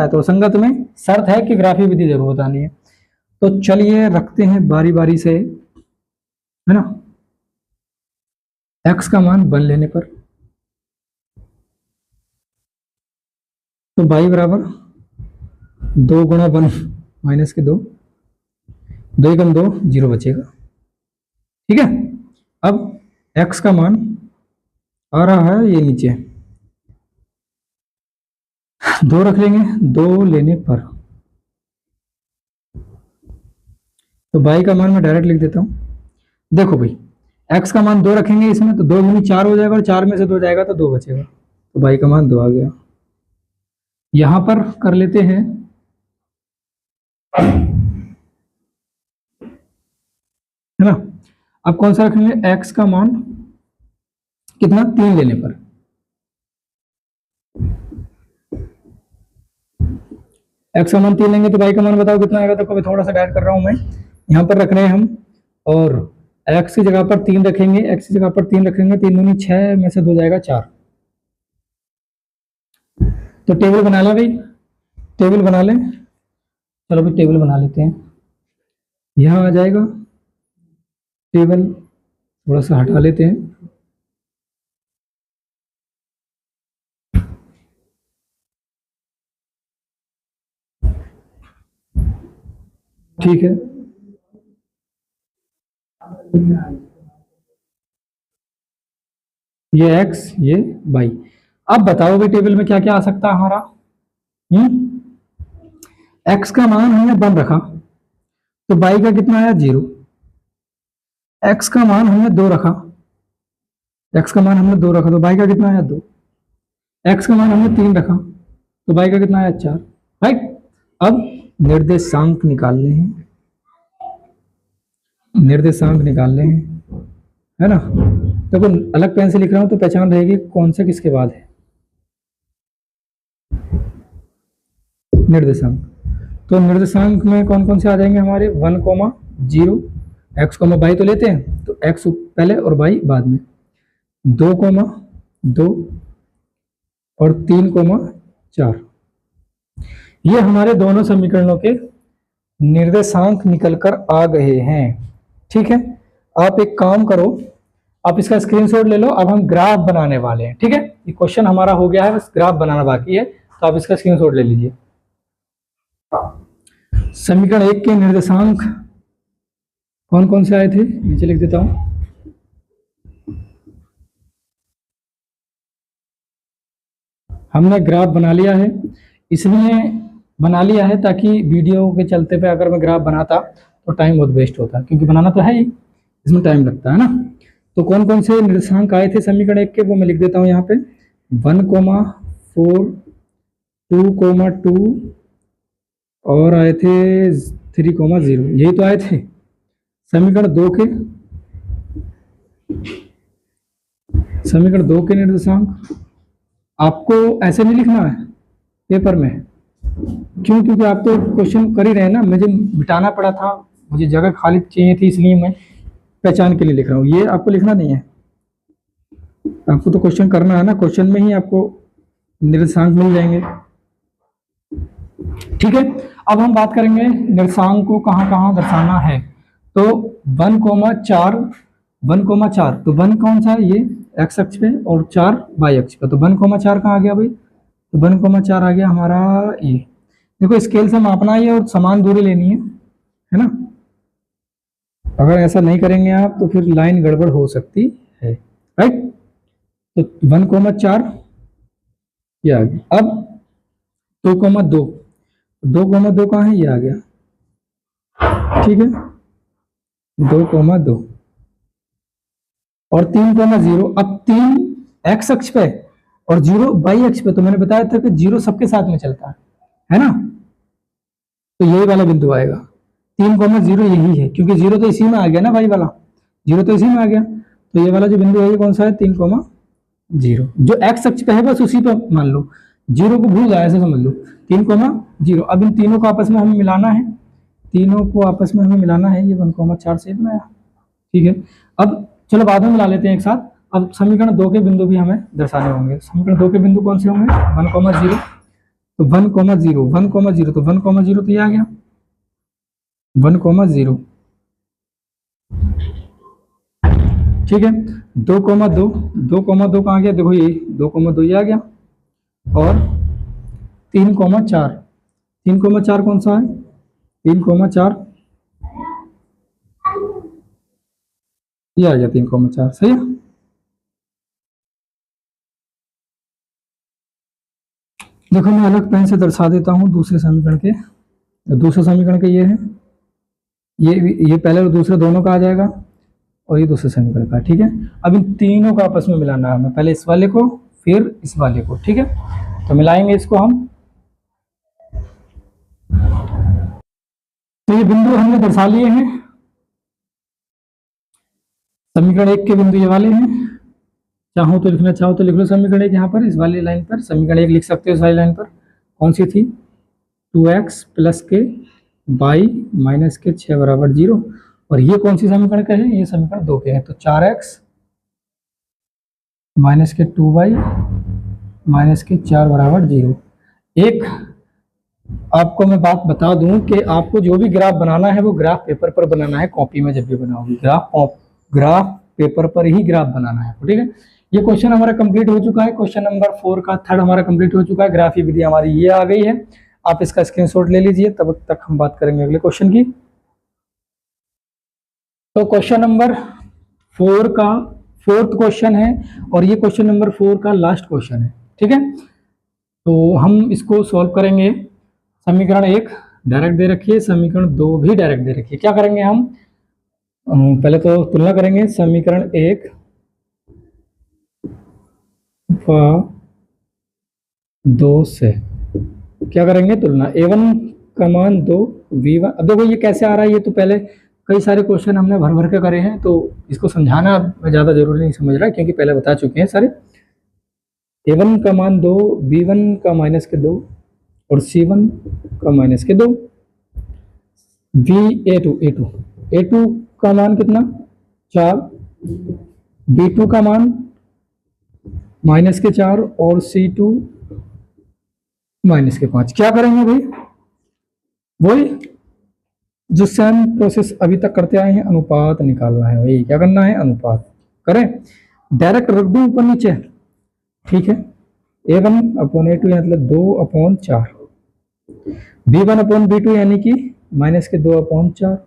तो संगत में शर्त है कि ग्राफीय विधि जरूर बतानी है। तो चलिए रखते हैं बारी बारी से, है ना। x का मान 1 लेने पर, तो y बराबर 2 गुणा 1 माइनस के 2, 2 एकम 2, 0 बचेगा, ठीक है। अब x का मान आ रहा है ये नीचे, 2 रख लेंगे, 2 लेने पर, तो y का मान मैं डायरेक्ट लिख देता हूं। देखो भाई x का मान 2 रखेंगे इसमें, तो 2 दूनी 4 हो जाएगा, और 4 में से 2 जाएगा तो 2 बचेगा, तो y का मान 2 आ गया। यहां पर कर लेते हैं, है ना। अब कौन सा रखेंगे? x का मान कितना? 3 लेने पर, x का मान 3 लेंगे तो y का मान बताओ कितना आएगा। तो कभी थोड़ा सा डायरेक्ट कर रहा हूं मैं, यहां पर रख रहे हैं हम, और x की जगह पर 3 रखेंगे, x की जगह पर 3 रखेंगे, 3 दूनी 6 में से 2 जाएगा 4। तो टेबल बना लें भाई, टेबल बना लें, चलो भाई टेबल बना लेते हैं। यहां आ जाएगा टेबल, थोड़ा सा हटा लेते हैं, ठीक है। ये x, ये y। अब बताओ भाई टेबल में क्या क्या आ सकता है हमारा। x का मान हमने 1 रखा, तो y का कितना आया? 0। x का मान हमने 2 रखा, x का मान हमने 2 रखा, तो y का कितना आया? 2। x का मान हमने 3 रखा, तो y का कितना आया? 4, राइट। अब निर्देशांक निकालने हैं, निर्देशांक निकालने हैं, है ना। देखो अलग पेन से लिख रहा हूं तो पहचान रहेगी कौन से किसके बाद है। निर्देशांक, तो निर्देशांक में कौन कौन से आ जाएंगे हमारे? 1, 0, x, y तो लेते हैं, तो x पहले और y बाद में, 2, 2 और 3, 4। ये हमारे दोनों समीकरणों के निर्देशांक निकलकर आ गए हैं, ठीक है। आप एक काम करो, आप इसका स्क्रीनशॉट ले लो। अब हम ग्राफ बनाने वाले हैं, ठीक है। ये क्वेश्चन हमारा हो गया है, बस ग्राफ बनाना बाकी है, तो आप इसका स्क्रीनशॉट ले लीजिए। समीकरण 1 के निर्देशांक कौन कौन से आए थे, नीचे लिख देता हूं। हमने ग्राफ बना लिया है, इसलिए बना लिया है ताकि वीडियो के चलते पे अगर मैं ग्राफ बनाता तो टाइम बहुत वेस्ट होता, क्योंकि बनाना तो है ही, इसमें टाइम लगता है ना। तो कौन कौन से निर्देशांक आए थे समीकरण 1 के, वो मैं लिख देता हूं यहाँ पे। 1, 4, 2, 2 और आए थे 3, 0, यही तो आए थे। समीकरण 2 के, समीकरण 2 के निर्देशांक आपको ऐसे नहीं लिखना है पेपर में, क्यों? क्योंकि आप तो क्वेश्चन कर ही रहे हैं ना, मुझे मिटाना पड़ा था, मुझे जगह खाली चाहिए थी, इसलिए मैं पहचान के लिए लिख रहा हूँ। ये आपको लिखना नहीं है, आपको तो क्वेश्चन करना है ना, क्वेश्चन में ही आपको निर्देशांक मिल जाएंगे। ठीक है, अब हम बात करेंगे निर्देशांक को कहाँ कहाँ दर्शाना है। तो 1,4 1,4 तो 1 कौन सा है, ये एक्स अक्ष पे और 4 वाई अक्ष पे। तो 1,4 कहाँ आ गया भाई, तो 1,4 आ गया हमारा ये। देखो स्केल से मापना है और समान दूरी लेनी है ना। अगर ऐसा नहीं करेंगे आप तो फिर लाइन गड़बड़ हो सकती है, राइट। तो 1,4 ये आ गया। अब 2,2 2,2 कहाँ है, ये आ गया, ठीक है 2,2 और 3,0। अब 3 एक्स अक्ष पे और 0 वाई अक्ष पे। तो मैंने बताया था कि 0 सबके साथ में चलता है ना। तो यही वाला बिंदु आएगा 3,0 यही है, क्योंकि 0 तो इसी में आ गया ना, वाई वाला 0 तो इसी में आ गया। तो ये वाला जो बिंदु है ये कौन सा है, 3,0। जो एक्स अक्ष पे है बस उसी पे मान लो, 0 को भूल जाए ऐसे समझ लो, 3,0। अब इन तीनों को आपस में हमें मिलाना है, तीनों को आपस में हमें मिलाना है। ये 1,4 से बनाया, ठीक है। अब चलो बाद में मिला लेते हैं एक साथ। अब समीकरण 2 के बिंदु भी हमें दर्शाने होंगे। समीकरण 2 के बिंदु कौन से होंगे, 1,0 तो 1,0 1,0 तो 1,0 तो ये आ गया 1,0, ठीक है। 2,2 2,2 कहाँ गया, देखो ये 2,2 ये आ गया। और 3,4 3,4 कौन सा है, 3,4 ये आ गया 3,4, सही है। देखो मैं अलग पेन से दर्शा देता हूँ दूसरे समीकरण के। दूसरे समीकरण के ये है, ये पहले और दूसरे दोनों का आ जाएगा और ये दूसरे समीकरण का, ठीक है। अब इन तीनों को आपस में मिलाना है हमें, पहले इस वाले को फिर इस वाले को, ठीक है। तो मिलाएंगे इसको हम। तो ये बिंदु हमने दर्शा लिए हैं, समीकरण 1 के बिंदु ये वाले हैं। चाहो तो लिखना चाहो तो लिख लो समीकरण 1 यहाँ पर इस वाली लाइन पर, समीकरण 1 लिख सकते हो इस वाली लाइन पर। कौन सी थी, 2x प्लस के बाई माइनस के 6 बराबर 0। और ये कौन सी समीकरण का है, ये समीकरण 2 के हैं। तो 4x माइनस के 2y माइनस के 4 बराबर 0। एक आपको मैं बात बता दूं कि आपको जो भी ग्राफ बनाना है वो ग्राफ पेपर पर बनाना है, कॉपी में जब भी बनाओगे ग्राफ पेपर पर ही ग्राफ बनाना है, ठीक है। ये क्वेश्चन हमारा कंप्लीट हो चुका है, क्वेश्चन नंबर 4 का थर्ड हमारा कंप्लीट हो चुका है। ग्राफी विधि हमारी ये आ गई है, आप इसका स्क्रीनशॉट ले लीजिए, तब तक हम बात करेंगे अगले क्वेश्चन की। तो क्वेश्चन नंबर 4 का 4th क्वेश्चन है और ये क्वेश्चन नंबर 4 का लास्ट क्वेश्चन है, ठीक है। तो हम इसको सॉल्व करेंगे। समीकरण 1 डायरेक्ट दे रखी है, समीकरण 2 भी डायरेक्ट दे रखी है। क्या करेंगे हम, पहले तो तुलना करेंगे समीकरण 1 व 2 से। क्या करेंगे, तुलना a1 का मान 2 v1। अब देखो ये कैसे आ रहा है, ये तो पहले कई सारे क्वेश्चन हमने भर भर के करे हैं, तो इसको समझाना ज़्यादा जरूरी नहीं समझ रहा, क्योंकि पहले बता चुके हैं सारे। a1 का मान 2, b1 का माइनस के 2 और c1 का माइनस के 2। a2 का मान कितना, 4, b2 का मान माइनस के 4 और c2 माइनस के 5। क्या करेंगे भाई, वही जिससे हम प्रोसेस अभी तक करते आए हैं, अनुपात निकालना है। वही क्या करना है, अनुपात करें। डायरेक्ट रख दूं ऊपर नीचे, ठीक है। a1 अपॉन a2 मतलब 2/4, b1 अपॉन b2 यानी कि माइनस के 2/4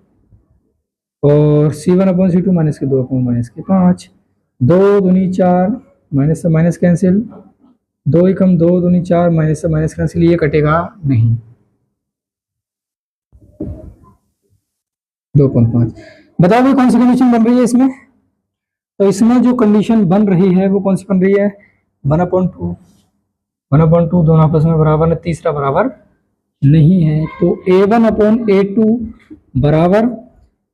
और c1 अपॉन c2 माइनस के 2/5। 2 दूनी 4, माइनस से माइनस कैंसिल, 2 ही कम 2 दूनी 4, माइनस से माइनस कैंसिल, ये कटेगा नहीं, 2/5। बताओ भाई कौन सी कंडीशन बन रही है इसमें। तो इसमें जो कंडीशन बन रही है वो कौन सी बन रही है, 1/2 1/2 दोनों आपस में बराबर है, तीसरा बराबर नहीं है। तो a1 अपॉन a2 बराबर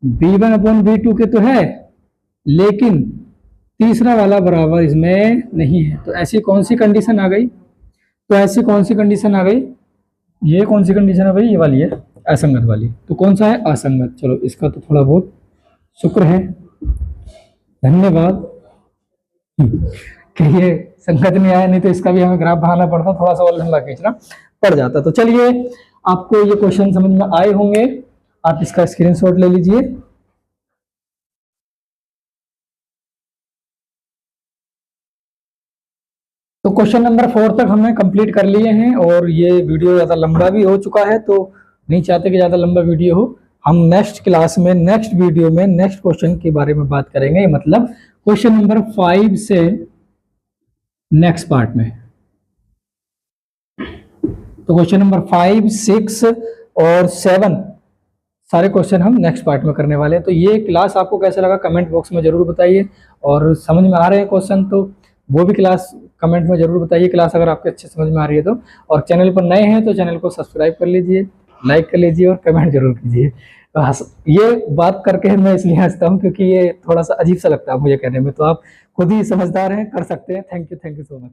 b1 अपॉन b2 के तो है, लेकिन तीसरा वाला बराबर इसमें नहीं है। तो ऐसी कौन सी कंडीशन आ गई, तो ऐसी कौन सी कंडीशन आ गई, ये कौन सी कंडीशन है भाई, ये वाली है, असंगत वाली। तो कौन सा है, असंगत। चलो इसका तो थोड़ा बहुत शुक्र है, धन्यवाद कि ये संगत नहीं आया, नहीं तो इसका भी हमें ग्राफ बनाना पड़ता, थोड़ा सा और लंबा खींचना पड़ जाता। तो चलिए आपको ये क्वेश्चन समझ में आए होंगे, आप इसका स्क्रीनशॉट ले लीजिए। तो क्वेश्चन नंबर 4 तक हमने कंप्लीट कर लिए हैं और ये वीडियो ज़्यादा लंबा भी हो चुका है, तो नहीं चाहते कि ज़्यादा लंबा वीडियो हो। हम नेक्स्ट क्लास में, नेक्स्ट वीडियो में नेक्स्ट क्वेश्चन के बारे में बात करेंगे, मतलब क्वेश्चन नंबर 5 से नेक्स्ट पार्ट में। तो क्वेश्चन नंबर 5, 6 और 7 सारे क्वेश्चन हम नेक्स्ट पार्ट में करने वाले हैं। तो ये क्लास आपको कैसा लगा कमेंट बॉक्स में जरूर बताइए, और समझ में आ रहे हैं क्वेश्चन तो वो भी क्लास कमेंट में जरूर बताइए, क्लास अगर आपके अच्छे समझ में आ रही है तो। और चैनल पर नए हैं तो चैनल को सब्सक्राइब कर लीजिए, लाइक कर लीजिए और कमेंट जरूर कीजिए। तो ये बात करके मैं इसलिए हंसता हूँ क्योंकि ये थोड़ा सा अजीब सा लगता है मुझे कहने में, तो आप खुद ही समझदार हैं, कर सकते हैं। Thank you so much.